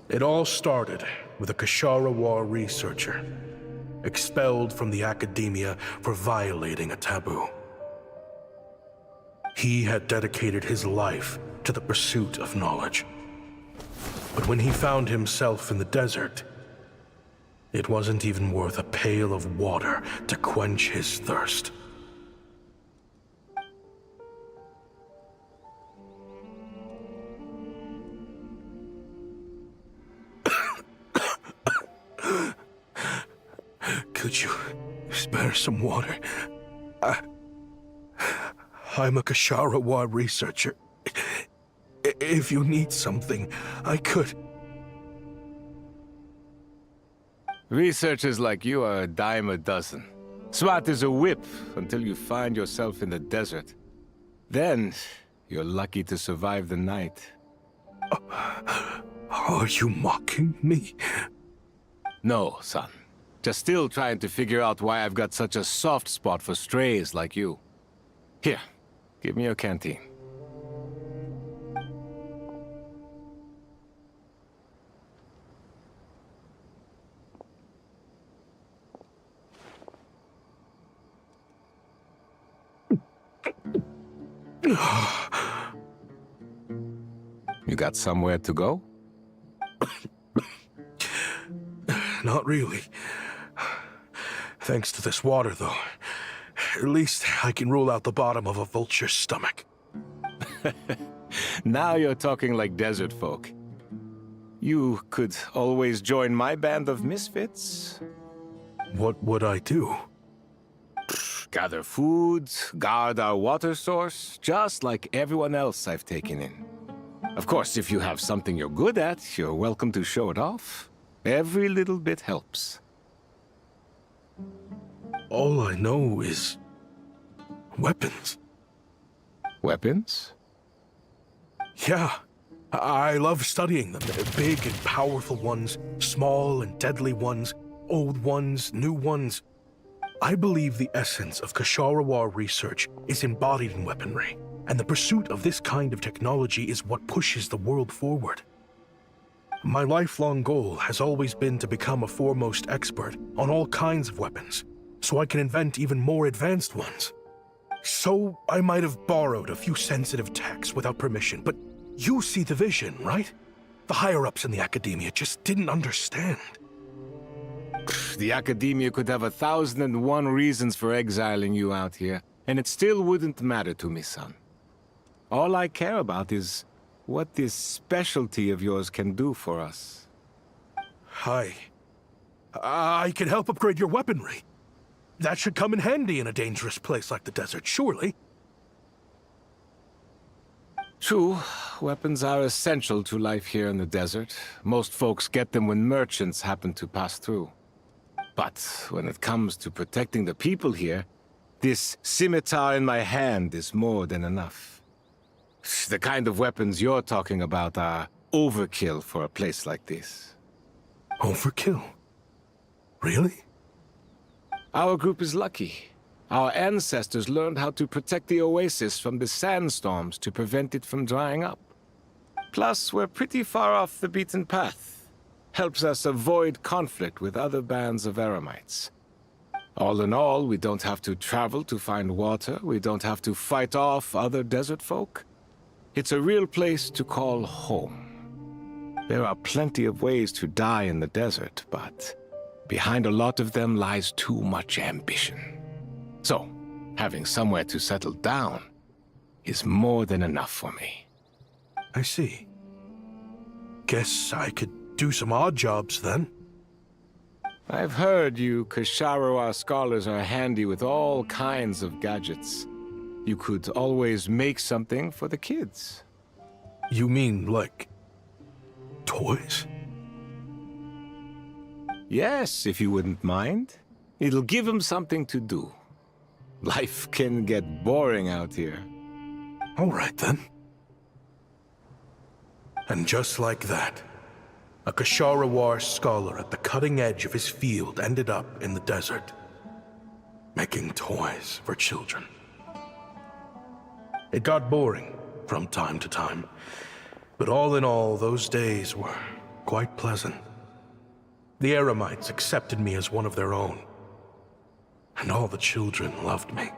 It all started with a Kashara War researcher, expelled from the academia for violating a taboo. He had dedicated his life to the pursuit of knowledge. But when he found himself in the desert, it wasn't even worth a pail of water to quench his thirst. Could you spare some water? I'm a Kashara researcher. If you need something, I could. Researchers like you are a dime a dozen. Smart as a whip until you find yourself in the desert. Then, you're lucky to survive the night. Are you mocking me? No, son. Just still trying to figure out why I've got such a soft spot for strays like you. Here, give me your canteen. You got somewhere to go? Not really. Thanks to this water, though. At least I can rule out the bottom of a vulture's stomach. Now you're talking like desert folk. You could always join my band of misfits. What would I do? Gather food, guard our water source, just like everyone else I've taken in. Of course, if you have something you're good at, you're welcome to show it off. Every little bit helps. All I know is weapons. Weapons? Yeah. I love studying them. Big and powerful ones, small and deadly ones, old ones, new ones. I believe the essence of Kashara research is embodied in weaponry, and the pursuit of this kind of technology is what pushes the world forward. My lifelong goal has always been to become a foremost expert on all kinds of weapons, so I can invent even more advanced ones. So I might have borrowed a few sensitive techs without permission, but you see the vision, right? The higher-ups in the Academia just didn't understand. The Academia could have 1,001 reasons for exiling you out here, and it still wouldn't matter to me, son. All I care about is what this specialty of yours can do for us. I can help upgrade your weaponry. That should come in handy in a dangerous place like the desert, surely. True, weapons are essential to life here in the desert. Most folks get them when merchants happen to pass through. But when it comes to protecting the people here, this scimitar in my hand is more than enough. The kind of weapons you're talking about are overkill for a place like this. Overkill? Really? Our group is lucky. Our ancestors learned how to protect the oasis from the sandstorms to prevent it from drying up. Plus, we're pretty far off the beaten path. Helps us avoid conflict with other bands of Eremites. All in all, we don't have to travel to find water, we don't have to fight off other desert folk. It's a real place to call home. There are plenty of ways to die in the desert, but behind a lot of them lies too much ambition. So, having somewhere to settle down is more than enough for me. I see. Guess I could do some odd jobs then. I've heard you Ksharowa scholars are handy with all kinds of gadgets. You could always make something for the kids. You mean, like, toys? Yes, if you wouldn't mind. It'll give them something to do. Life can get boring out here. All right, then. And just like that, a Ksharowa scholar at the cutting edge of his field ended up in the desert, making toys for children. It got boring from time to time, but all in all, those days were quite pleasant. The Eremites accepted me as one of their own, and all the children loved me.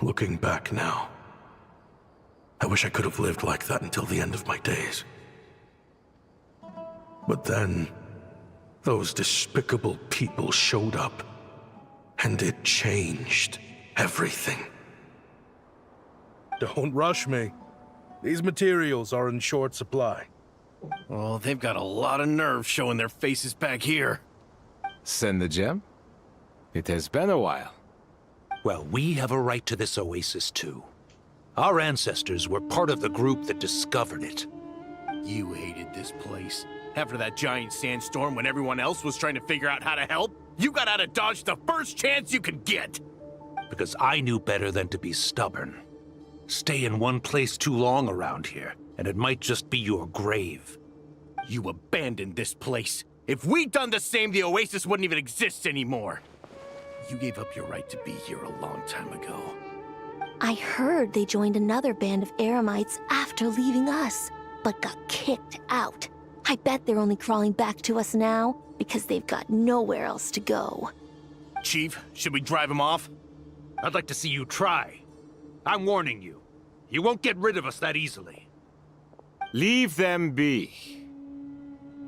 Looking back now, I wish I could have lived like that until the end of my days. But then, those despicable people showed up, and it changed everything. Don't rush me. These materials are in short supply. Oh, they've got a lot of nerve showing their faces back here. Send the gem? It has been a while. Well, we have a right to this oasis too. Our ancestors were part of the group that discovered it. You hated this place. After that giant sandstorm when everyone else was trying to figure out how to help, you got out of Dodge the first chance you could get! Because I knew better than to be stubborn. Stay in one place too long around here, and it might just be your grave. You abandoned this place. If we'd done the same, the oasis wouldn't even exist anymore. You gave up your right to be here a long time ago. I heard they joined another band of Eremites after leaving us, but got kicked out. I bet they're only crawling back to us now because they've got nowhere else to go. Chief, should we drive him off? I'd like to see you try. I'm warning you. You won't get rid of us that easily. Leave them be.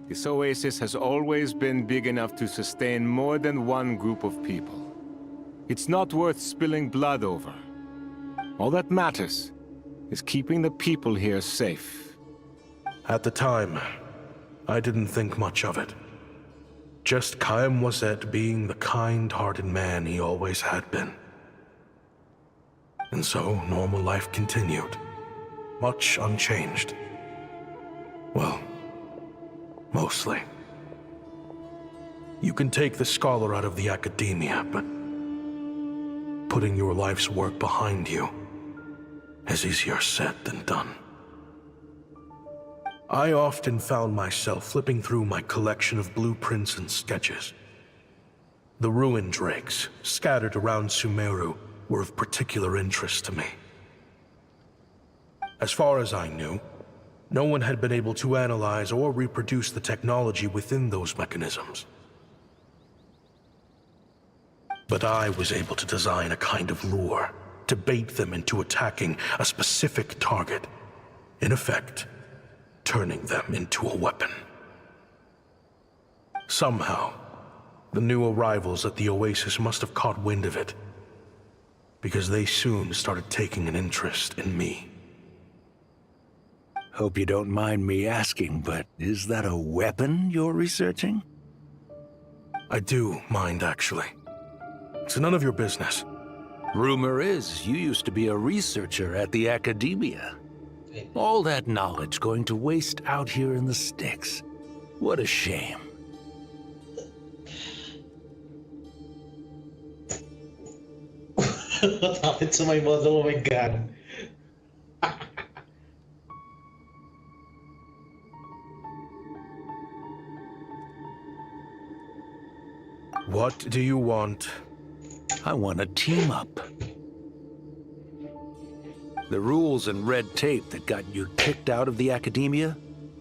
This oasis has always been big enough to sustain more than one group of people. It's not worth spilling blood over. All that matters is keeping the people here safe. At the time, I didn't think much of it. Just Chaim Wazet being the kind-hearted man he always had been. And so, normal life continued, much unchanged. Well, mostly. You can take the scholar out of the academia, but putting your life's work behind you is easier said than done. I often found myself flipping through my collection of blueprints and sketches. The ruin drakes, scattered around Sumeru, were of particular interest to me. As far as I knew, no one had been able to analyze or reproduce the technology within those mechanisms. But I was able to design a kind of lure to bait them into attacking a specific target. In effect, turning them into a weapon. Somehow, the new arrivals at the Oasis must have caught wind of it, because they soon started taking an interest in me. Hope you don't mind me asking, but is that a weapon you're researching? I do mind, actually. It's none of your business. Rumor is you used to be a researcher at the Academia. All that knowledge going to waste out here in the sticks. What a shame. What happened to my mother? Oh my god. What do you want? I want to team up. The rules and red tape that got you kicked out of the Academia,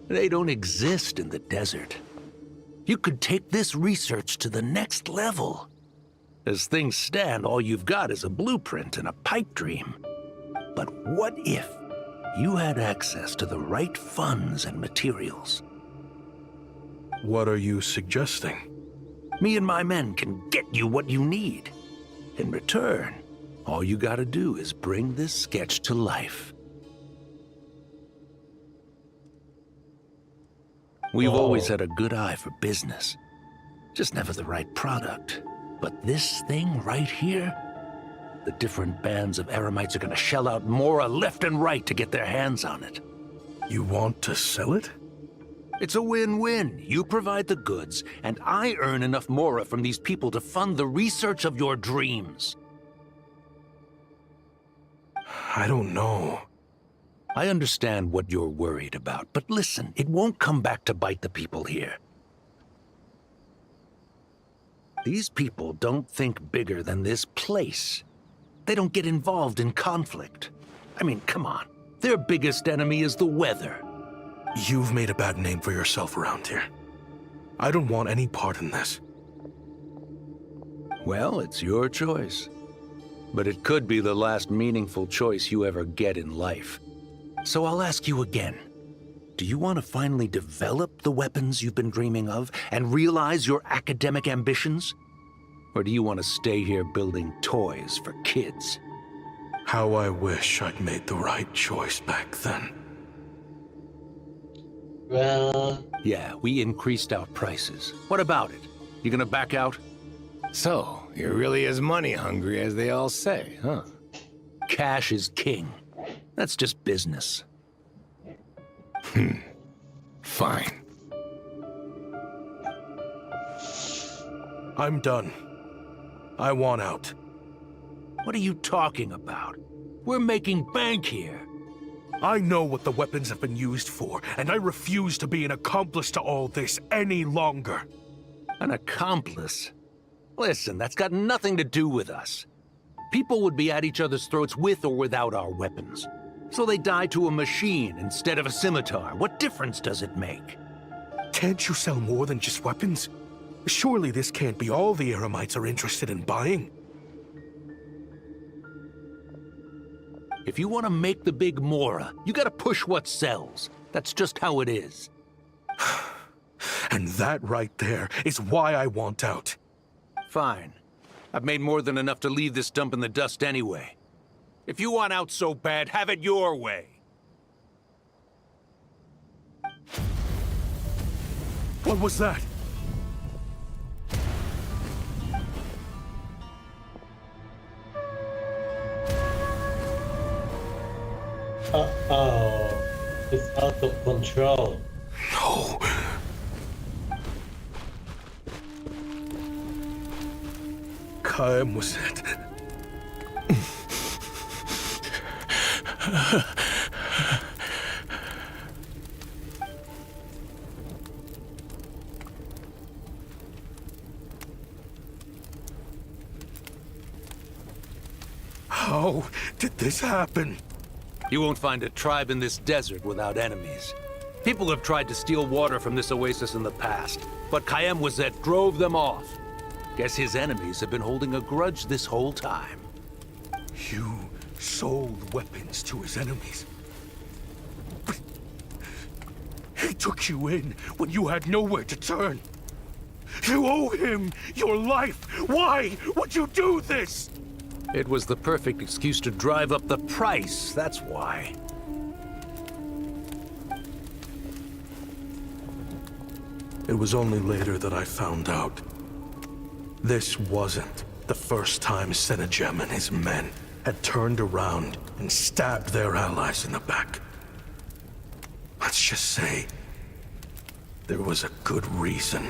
they don't exist in the desert. You could take this research to the next level. As things stand, all you've got is a blueprint and a pipe dream. But what if you had access to the right funds and materials? What are you suggesting? Me and my men can get you what you need. In return, all you gotta do is bring this sketch to life. We've always had a good eye for business, just never the right product. But this thing right here, the different bands of Eremites are gonna shell out Mora left and right to get their hands on it. You want to sell it? It's a win-win. You provide the goods, and I earn enough Mora from these people to fund the research of your dreams. I don't know. I understand what you're worried about, but listen, it won't come back to bite the people here. These people don't think bigger than this place. They don't get involved in conflict. I mean, come on. Their biggest enemy is the weather. You've made a bad name for yourself around here. I don't want any part in this. Well, it's your choice. But it could be the last meaningful choice you ever get in life. So I'll ask you again. Do you want to finally develop the weapons you've been dreaming of and realize your academic ambitions? Or do you want to stay here building toys for kids? How I wish I'd made the right choice back then. Well... Yeah, we increased our prices. What about it? You gonna back out? So, you're really as money hungry as they all say, huh? Cash is king. That's just business. Fine. I'm done. I want out. What are you talking about? We're making bank here. I know what the weapons have been used for, and I refuse to be an accomplice to all this any longer. An accomplice? Listen, that's got nothing to do with us. People would be at each other's throats with or without our weapons. So they die to a machine instead of a scimitar. What difference does it make? Can't you sell more than just weapons? Surely this can't be all the Eremites are interested in buying. If you want to make the big Mora, you gotta push what sells. That's just how it is. And that right there is why I want out. Fine. I've made more than enough to leave this dump in the dust anyway. If you want out so bad, have it your way. What was that? Uh-oh. It's out of control. No. Kaem was it? How did this happen? You won't find a tribe in this desert without enemies. People have tried to steal water from this oasis in the past, but Kaem Wazet drove them off. Guess his enemies have been holding a grudge this whole time. You sold weapons to his enemies. He took you in when you had nowhere to turn. You owe him your life. Why would you do this? It was the perfect excuse to drive up the price, that's why. It was only later that I found out. This wasn't the first time Senegem and his men had turned around and stabbed their allies in the back. Let's just say, there was a good reason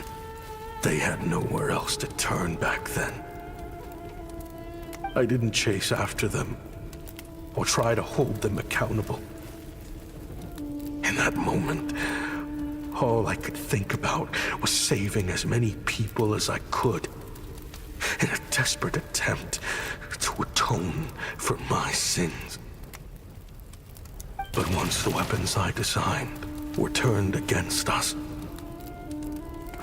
they had nowhere else to turn back then. I didn't chase after them or try to hold them accountable. In that moment, all I could think about was saving as many people as I could in a desperate attempt to atone for my sins. But once the weapons I designed were turned against us,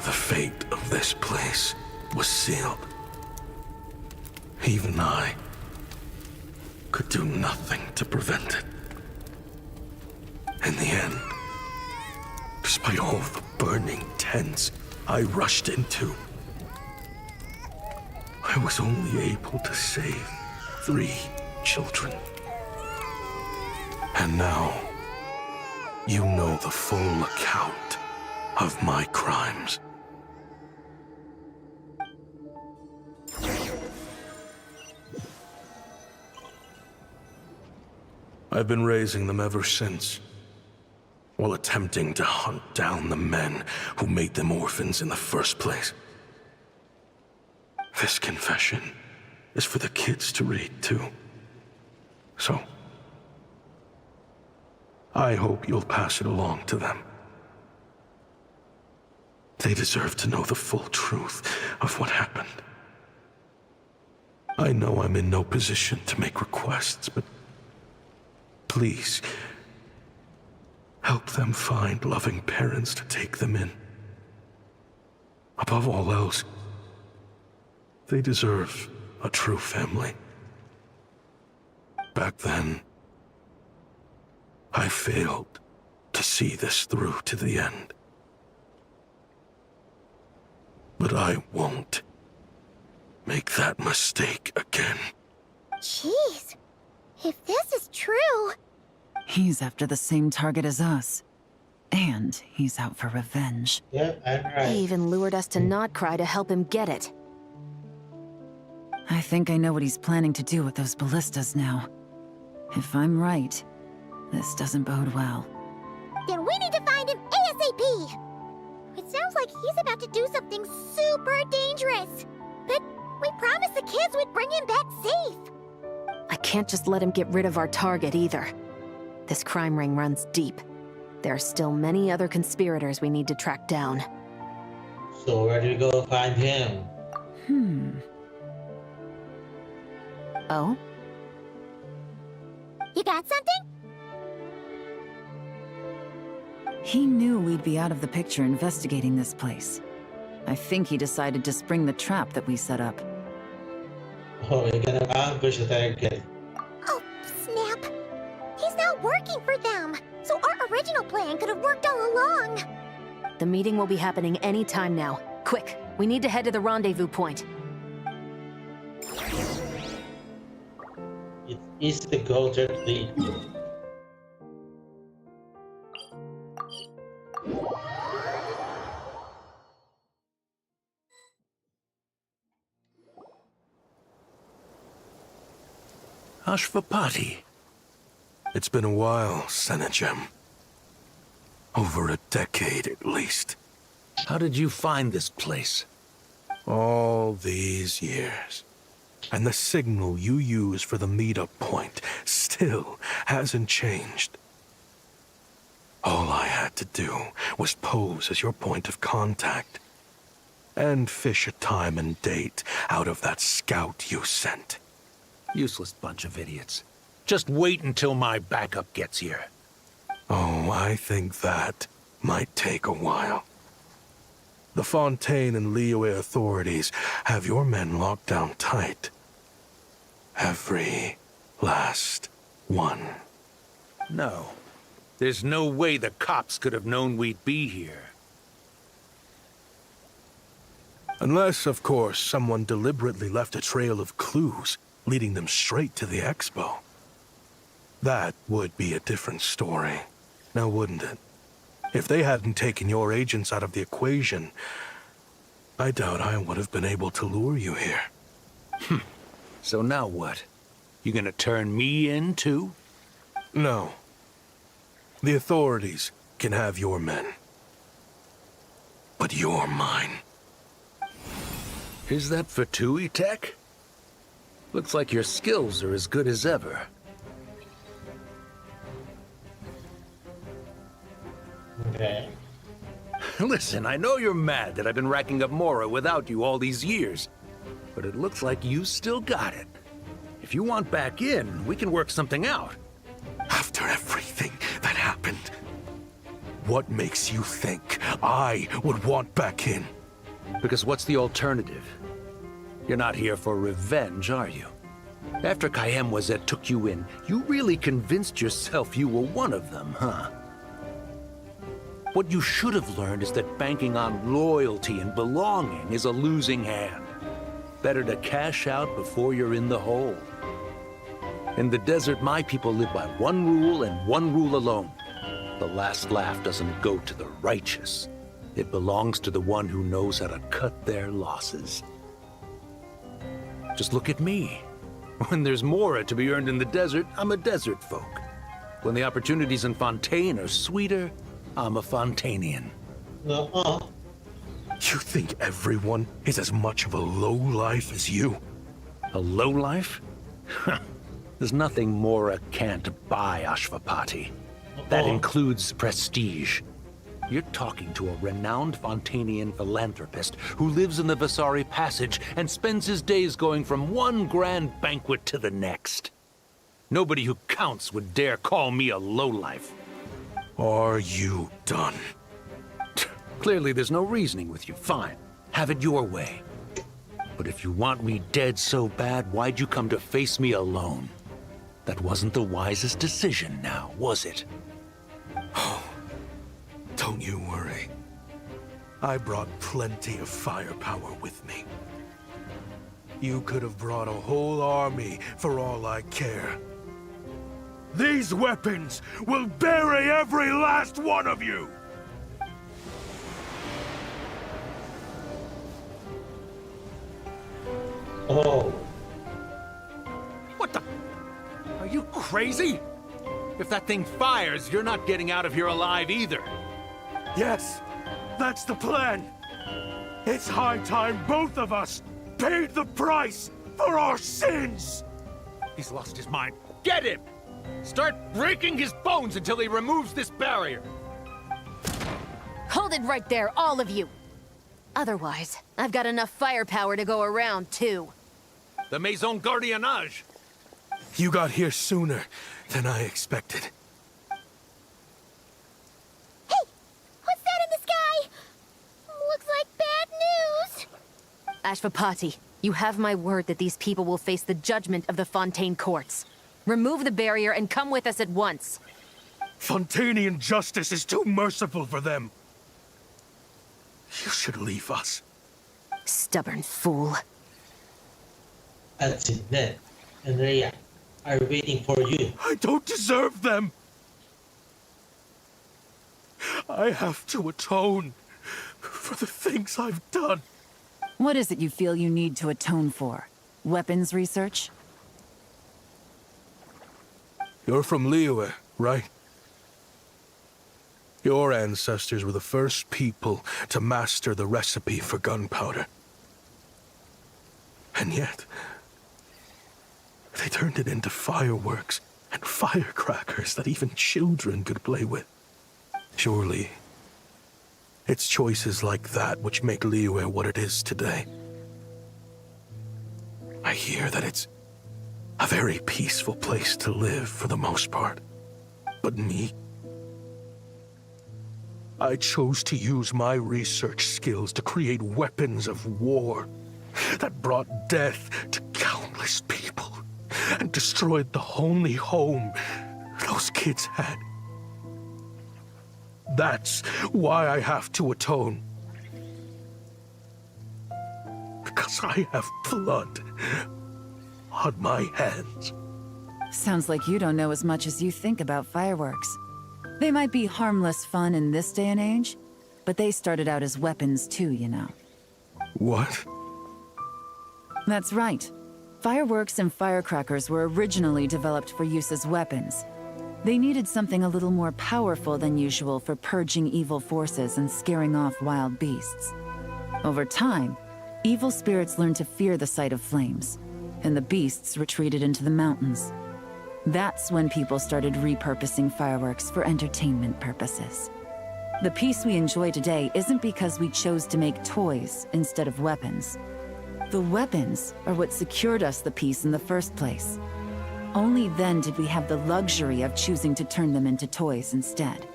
the fate of this place was sealed. Even I could do nothing to prevent it. In the end, despite all the burning tents I rushed into, I was only able to save 3 children. And now, you know the full account of my crimes. I've been raising them ever since, while attempting to hunt down the men who made them orphans in the first place. This confession is for the kids to read, too. So, I hope you'll pass it along to them. They deserve to know the full truth of what happened. I know I'm in no position to make requests, but please, help them find loving parents to take them in. Above all else, they deserve a true family. Back then, I failed to see this through to the end. But I won't make that mistake again. Jeez. If this is true... He's after the same target as us. And he's out for revenge. Yep, I'm right. He even lured us to Notcry to help him get it. I think I know what he's planning to do with those ballistas now. If I'm right, this doesn't bode well. Then we need to find him ASAP! It sounds like he's about to do something super dangerous. But we promised the kids we'd bring him back safe. I can't just let him get rid of our target either. This crime ring runs deep. There are still many other conspirators we need to track down. So where do we go find him? Oh? You got something? He knew we'd be out of the picture investigating this place. I think he decided to spring the trap that we set up. Oh, you're gonna ambush the target. Oh, snap. He's not working for them. So our original plan could have worked all along. The meeting will be happening any time now. Quick, we need to head to the rendezvous point. It's easy to go directly. Ashvapati. It's been a while, Senegem. Over a decade, at least. How did you find this place? All these years. And the signal you use for the meetup point still hasn't changed. All I had to do was pose as your point of contact. And fish a time and date out of that scout you sent. Useless bunch of idiots. Just wait until my backup gets here. Oh, I think that might take a while. The Fontaine and Liyue authorities have your men locked down tight. Every last one. No. There's no way the cops could have known we'd be here. Unless, of course, someone deliberately left a trail of clues, leading them straight to the expo. That would be a different story, now wouldn't it? If they hadn't taken your agents out of the equation, I doubt I would have been able to lure you here. So now what? You gonna turn me in, too? No. The authorities can have your men. But you're mine. Is that Vtuber tech? Looks like your skills are as good as ever. Okay. Listen, I know you're mad that I've been racking up Mora without you all these years, but it looks like you still got it. If you want back in, we can work something out. After everything that happened, what makes you think I would want back in? Because what's the alternative? You're not here for revenge, are you? After Kayemwazet took you in, you really convinced yourself you were one of them, huh? What you should have learned is that banking on loyalty and belonging is a losing hand. Better to cash out before you're in the hole. In the desert, my people live by one rule and one rule alone. The last laugh doesn't go to the righteous. It belongs to the one who knows how to cut their losses. Just look at me. When there's Mora to be earned in the desert, I'm a desert folk. When the opportunities in Fontaine are sweeter, I'm a Fontanian. You think everyone is as much of a lowlife as you? A lowlife? There's nothing Mora can't buy, Ashvapati. That includes prestige. You're talking to a renowned Fontanian philanthropist who lives in the Vasari Passage and spends his days going from one grand banquet to the next. Nobody who counts would dare call me a lowlife. Are you done? Clearly there's no reasoning with you. Fine. Have it your way. But if you want me dead so bad, why'd you come to face me alone? That wasn't the wisest decision now, was it? Oh, don't you worry. I brought plenty of firepower with me. You could have brought a whole army for all I care. These weapons will bury every last one of you! Oh. What the? Are you crazy? If that thing fires, you're not getting out of here alive either. Yes, that's the plan. It's high time both of us paid the price for our sins! He's lost his mind. Get him! Start breaking his bones until he removes this barrier. Hold it right there, all of you. Otherwise, I've got enough firepower to go around, too. The Maison Gardiennage. You got here sooner than I expected. Hey! What's that in the sky? Looks like bad news. Ashvapati, you have my word that these people will face the judgment of the Fontaine courts. Remove the barrier and come with us at once. Fontanian justice is too merciful for them. You should leave us. Stubborn fool. That's it then. And Rhea are waiting for you. I don't deserve them. I have to atone for the things I've done. What is it you feel you need to atone for? Weapons research? You're from Liyue, right? Your ancestors were the first people to master the recipe for gunpowder. And yet, they turned it into fireworks and firecrackers that even children could play with. Surely, it's choices like that which make Liyue what it is today. I hear that it's a very peaceful place to live for the most part. But me, I chose to use my research skills to create weapons of war that brought death to countless people and destroyed the only home those kids had. That's why I have to atone. Because I have blood on my hands. Sounds like you don't know as much as you think about fireworks. They might be harmless fun in this day and age, but they started out as weapons too, you know. What? That's right. Fireworks and firecrackers were originally developed for use as weapons. They needed something a little more powerful than usual for purging evil forces and scaring off wild beasts. Over time, evil spirits learned to fear the sight of flames, and the beasts retreated into the mountains. That's when people started repurposing fireworks for entertainment purposes. The peace we enjoy today isn't because we chose to make toys instead of weapons. The weapons are what secured us the peace in the first place. Only then did we have the luxury of choosing to turn them into toys instead.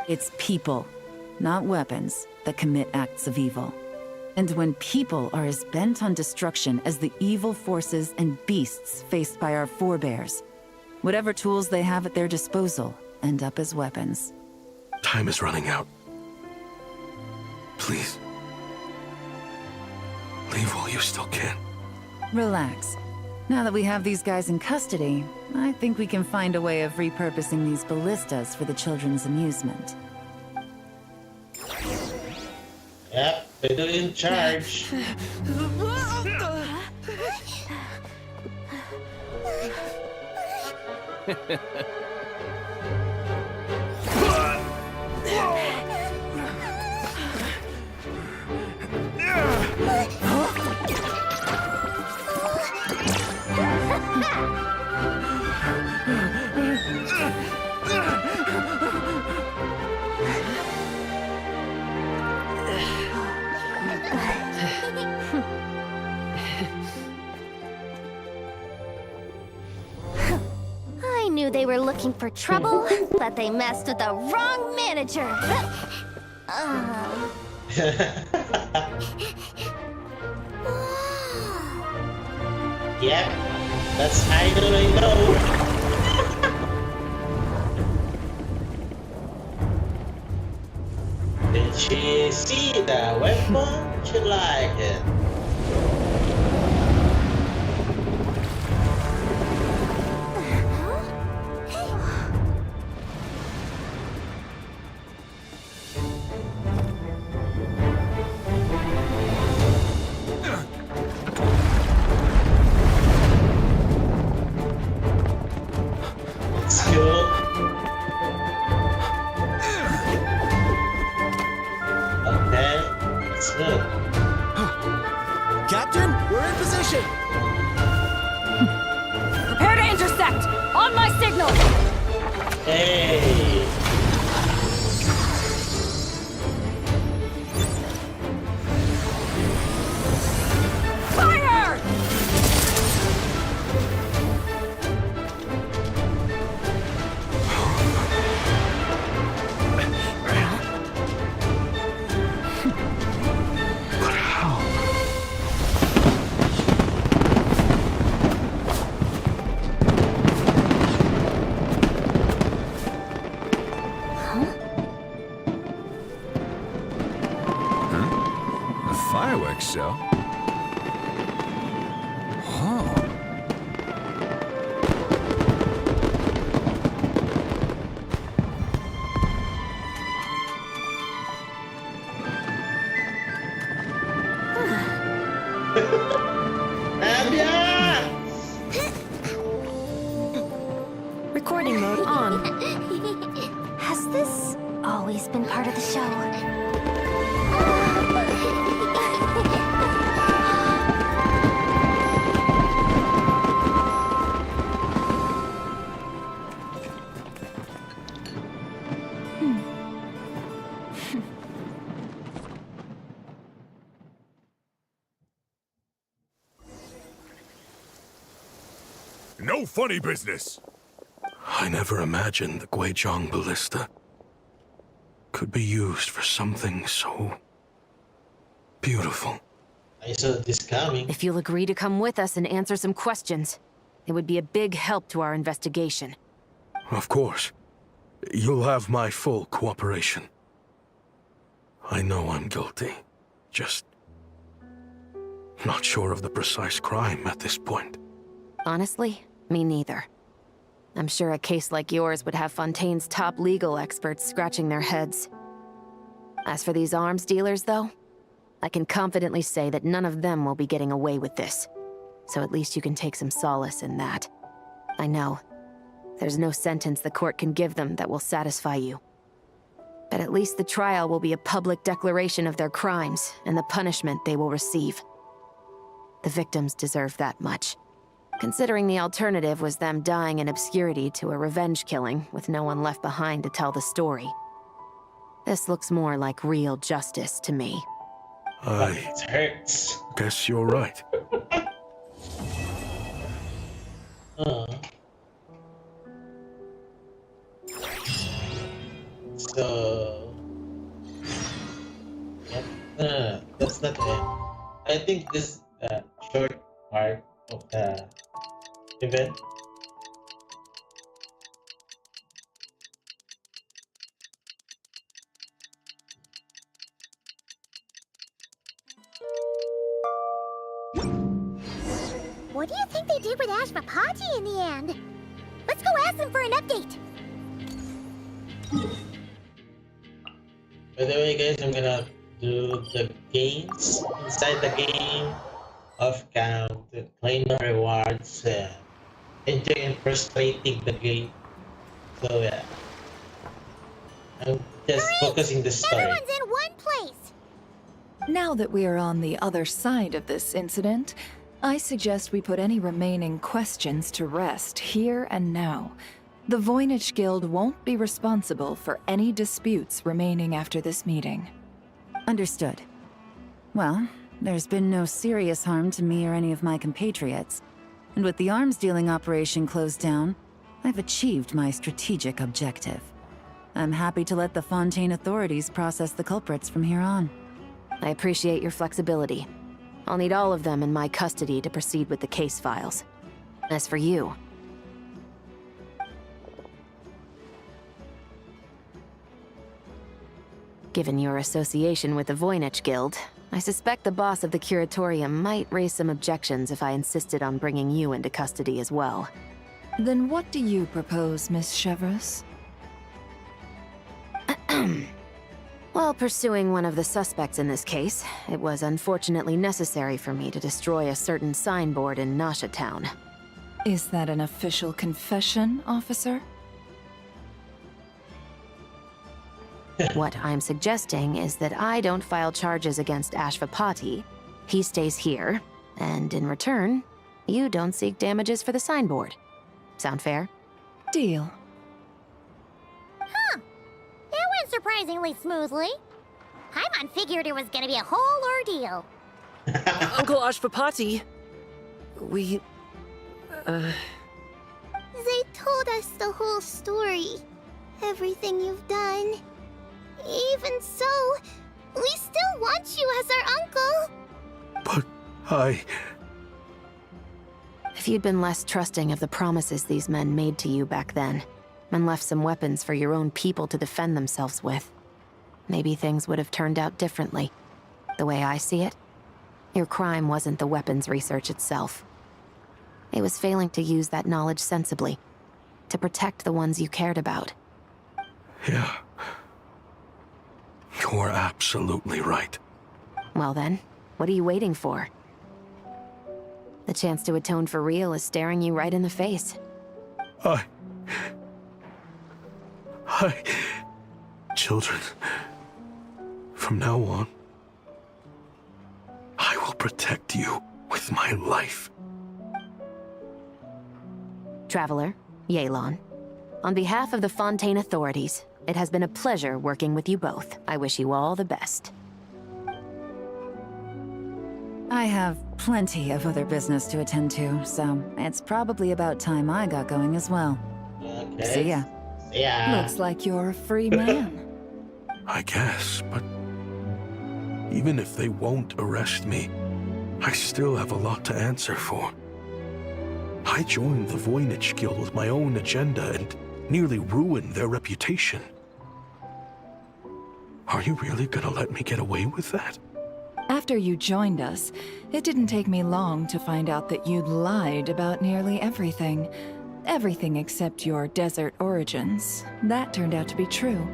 It's people, not weapons, that commit acts of evil. And when people are as bent on destruction as the evil forces and beasts faced by our forebears, whatever tools they have at their disposal end up as weapons. Time is running out. Please. Leave while you still can. Relax. Now that we have these guys in custody, I think we can find a way of repurposing these ballistas for the children's amusement. Yep, they're in charge. I knew they were looking for trouble, but they messed with the wrong manager. Yep, that's how I know. Did she see the weapon? She liked it. It's cool. Okay, it's good. Captain, we're in position! Prepare to intersect! On my signal! Hey! Fire! But how? A fireworks show? Oh. Recording mode on. Has this always been part of the show? No funny business! I never imagined the Guizhong ballista could be used for something so beautiful. I saw this coming. If you'll agree to come with us and answer some questions, it would be a big help to our investigation. Of course. You'll have my full cooperation. I know I'm guilty. Just not sure of the precise crime at this point. Honestly, me neither. I'm sure a case like yours would have Fontaine's top legal experts scratching their heads. As for these arms dealers, though, I can confidently say that none of them will be getting away with this. So at least you can take some solace in that. I know. There's no sentence the court can give them that will satisfy you. But at least the trial will be a public declaration of their crimes and the punishment they will receive. The victims deserve that much. Considering the alternative was them dying in obscurity to a revenge killing with no one left behind to tell the story. This looks more like real justice to me. It hurts. Guess you're right. So, yeah, that's not it. I think this short part of the event What do you think they did with Ashvapati in the end? Let's go ask them for an update. By the way, guys, I'm gonna do the games inside the game off count to claim the rewards, enjoy and frustrating the game. So yeah, I'm just focusing the story. Everyone's in one place. Now that we are on the other side of this incident, I suggest we put any remaining questions to rest here and now. The Voynich Guild won't be responsible for any disputes remaining after this meeting. Understood. Well, there's been no serious harm to me or any of my compatriots. And with the arms dealing operation closed down, I've achieved my strategic objective. I'm happy to let the Fontaine authorities process the culprits from here on. I appreciate your flexibility. I'll need all of them in my custody to proceed with the case files. As for you... Given your association with the Voynich Guild, I suspect the boss of the Curatorium might raise some objections if I insisted on bringing you into custody as well. Then what do you propose, Miss Chevreuse? While pursuing one of the suspects in this case, it was unfortunately necessary for me to destroy a certain signboard in Nasha Town. Is that an official confession, officer? What I'm suggesting is that I don't file charges against Ashvapati, he stays here, and in return, you don't seek damages for the signboard. Sound fair? Deal. Huh. That went surprisingly smoothly. Paimon figured it was gonna be a whole ordeal. Uncle Ashvapati, we... They told us the whole story. Everything you've done. Even so, we still want you as our uncle. But If you'd been less trusting of the promises these men made to you back then, and left some weapons for your own people to defend themselves with, maybe things would have turned out differently. The way I see it, your crime wasn't the weapons research itself. It was failing to use that knowledge sensibly, to protect the ones you cared about. Yeah. You're absolutely right. Well then, what are you waiting for? The chance to atone for real is staring you right in the face. Children, from now on, I will protect you with my life. Traveler, Yelan, on behalf of the Fontaine authorities, it has been a pleasure working with you both. I wish you all the best. I have plenty of other business to attend to, so it's probably about time I got going as well. Okay. See ya. See ya. Looks like you're a free man. I guess, but even if they won't arrest me, I still have a lot to answer for. I joined the Voynich Guild with my own agenda, and nearly ruined their reputation. Are you really gonna let me get away with that? After you joined us, it didn't take me long to find out that you'd lied about nearly everything. Everything except your desert origins. That turned out to be true.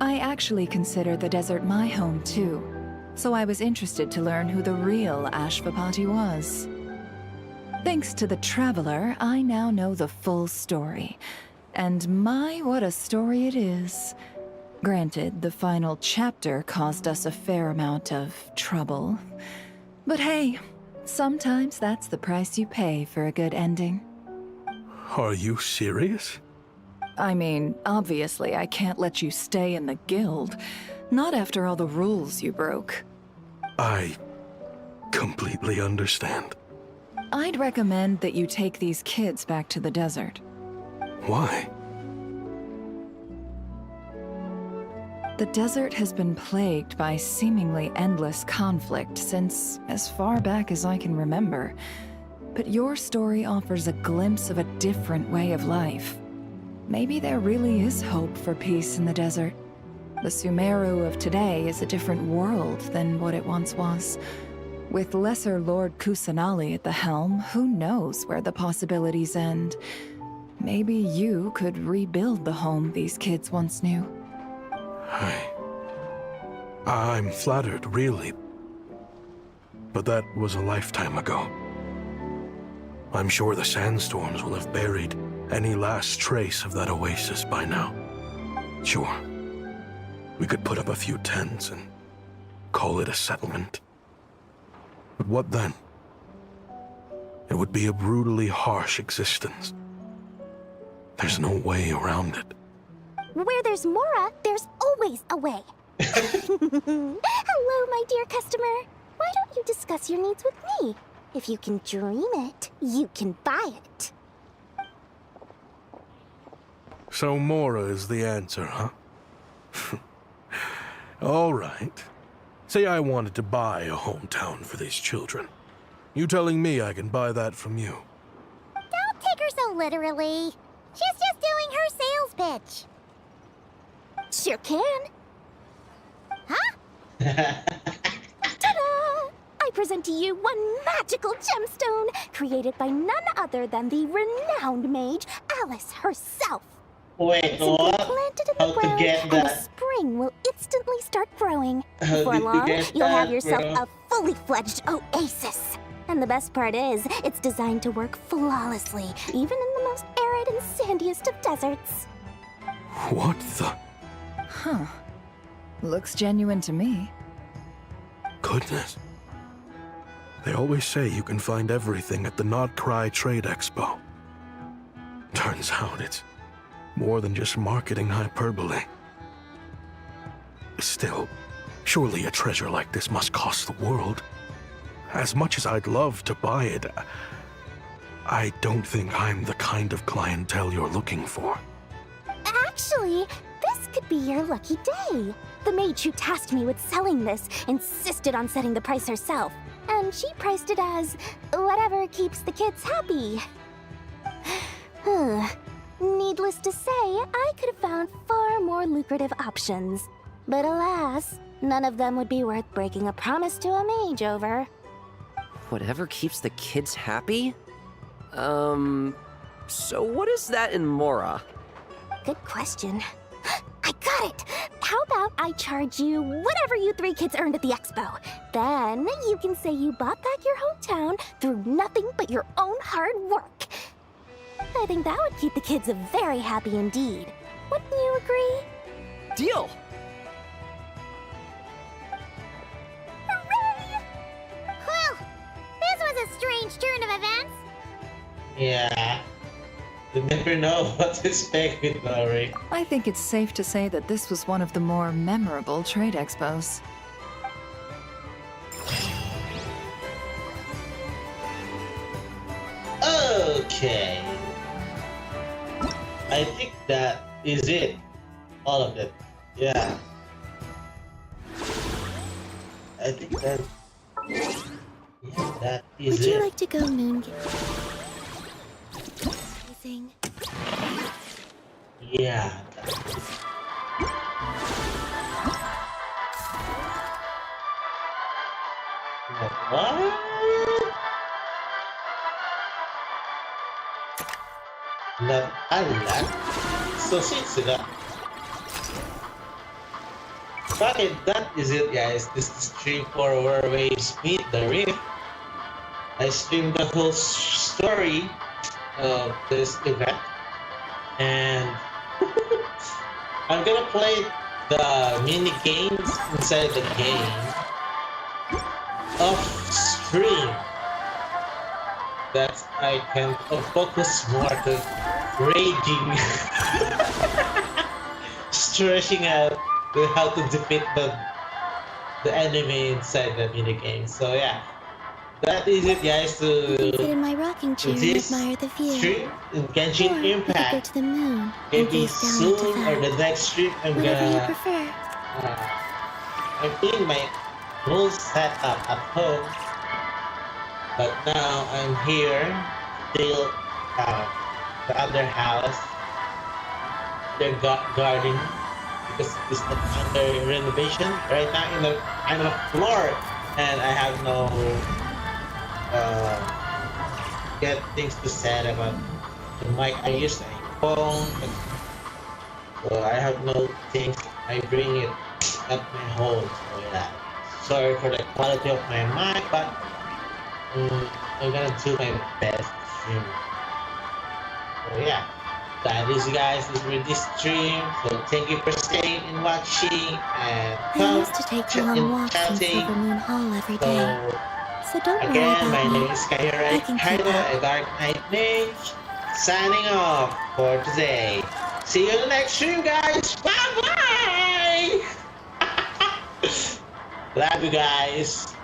I actually consider the desert my home too, so I was interested to learn who the real Ashvapati was. Thanks to the Traveler, I now know the full story. And my, what a story it is. Granted, the final chapter caused us a fair amount of trouble. But hey, sometimes that's the price you pay for a good ending. Are you serious? I mean, obviously I can't let you stay in the guild. Not after all the rules you broke. I completely understand. I'd recommend that you take these kids back to the desert. Why? The desert has been plagued by seemingly endless conflict since as far back as I can remember. But your story offers a glimpse of a different way of life. Maybe there really is hope for peace in the desert. The Sumeru of today is a different world than what it once was. With Lesser Lord Kusanali at the helm, who knows where the possibilities end? Maybe you could rebuild the home these kids once knew. I'm flattered, really. But that was a lifetime ago. I'm sure the sandstorms will have buried any last trace of that oasis by now. Sure, we could put up a few tents and call it a settlement. But what then? It would be a brutally harsh existence. There's no way around it. Where there's Mora, there's always a way. Hello, my dear customer. Why don't you discuss your needs with me? If you can dream it, you can buy it. So Mora is the answer, huh? All right. Say I wanted to buy a hometown for these children. You telling me I can buy that from you? Don't take her so literally. She's just doing her sales pitch. Sure can. Huh? Ta-da! I present to you one magical gemstone created by none other than the renowned mage Alice herself. Wait, Simply what? plant it in How the to ground, get and a that? spring will instantly start growing. How Before did you long, get you'll have that, yourself bro? a fully fledged oasis. And the best part is, it's designed to work flawlessly, even in the most arid and sandiest of deserts. What the? Huh. Looks genuine to me. Goodness. They always say you can find everything at the Not Cry Trade Expo. Turns out it's more than just marketing hyperbole. Still, surely a treasure like this must cost the world. As much as I'd love to buy it, I don't think I'm the kind of clientele you're looking for. Actually, this could be your lucky day. The mage who tasked me with selling this insisted on setting the price herself, and she priced it as whatever keeps the kids happy. Needless to say, I could have found far more lucrative options. But alas, none of them would be worth breaking a promise to a mage over. Whatever keeps the kids happy? So what is that in Mora? Good question. I got it! How about I charge you whatever you three kids earned at the expo? Then you can say you bought back your hometown through nothing but your own hard work. I think that would keep the kids very happy indeed. Wouldn't you agree? Deal! Hooray! Well, this was a strange turn of events. Yeah. You never know what to expect with Lori. I think it's safe to say that this was one of the more memorable trade expos. Okay. I think that is it. All of it. Yeah. I think that... Yeah, that is Would it. you like to go moon gazing? Yeah. What? Not a lot. So since that. Okay, that is it, guys. This is stream for Where Waves Meet the Reef. I streamed the whole story of this event, and I'm gonna play the mini games inside the game off stream. That I can focus more to raging, stressing out with how to defeat the enemy inside the mini game. So yeah, that is it, guys. You can sit in my rocking chair and This admire the view. stream in Genshin Or we could go Impact. to the moon and Maybe gaze down soon into or that. the next stream I'm Whatever you gonna prefer. I'm doing my whole setup at home, but now I'm here still the other house, the garden, because it's not under renovation right now. I'm a floor, and I have no get things to set up. The mic I use a phone, so I have no things. I bring it at my home. So yeah, sorry for the quality of my mic, but I'm gonna do my best to stream. So yeah, that is, guys, is with this stream. So thank you for staying and watching, and I used to take long walks in Silver Moon Hall every day. So don't worry again, about my me. name is Skyra, a Dark Knight Mage, signing off for today. See you in the next stream, guys. Bye bye. Love you guys.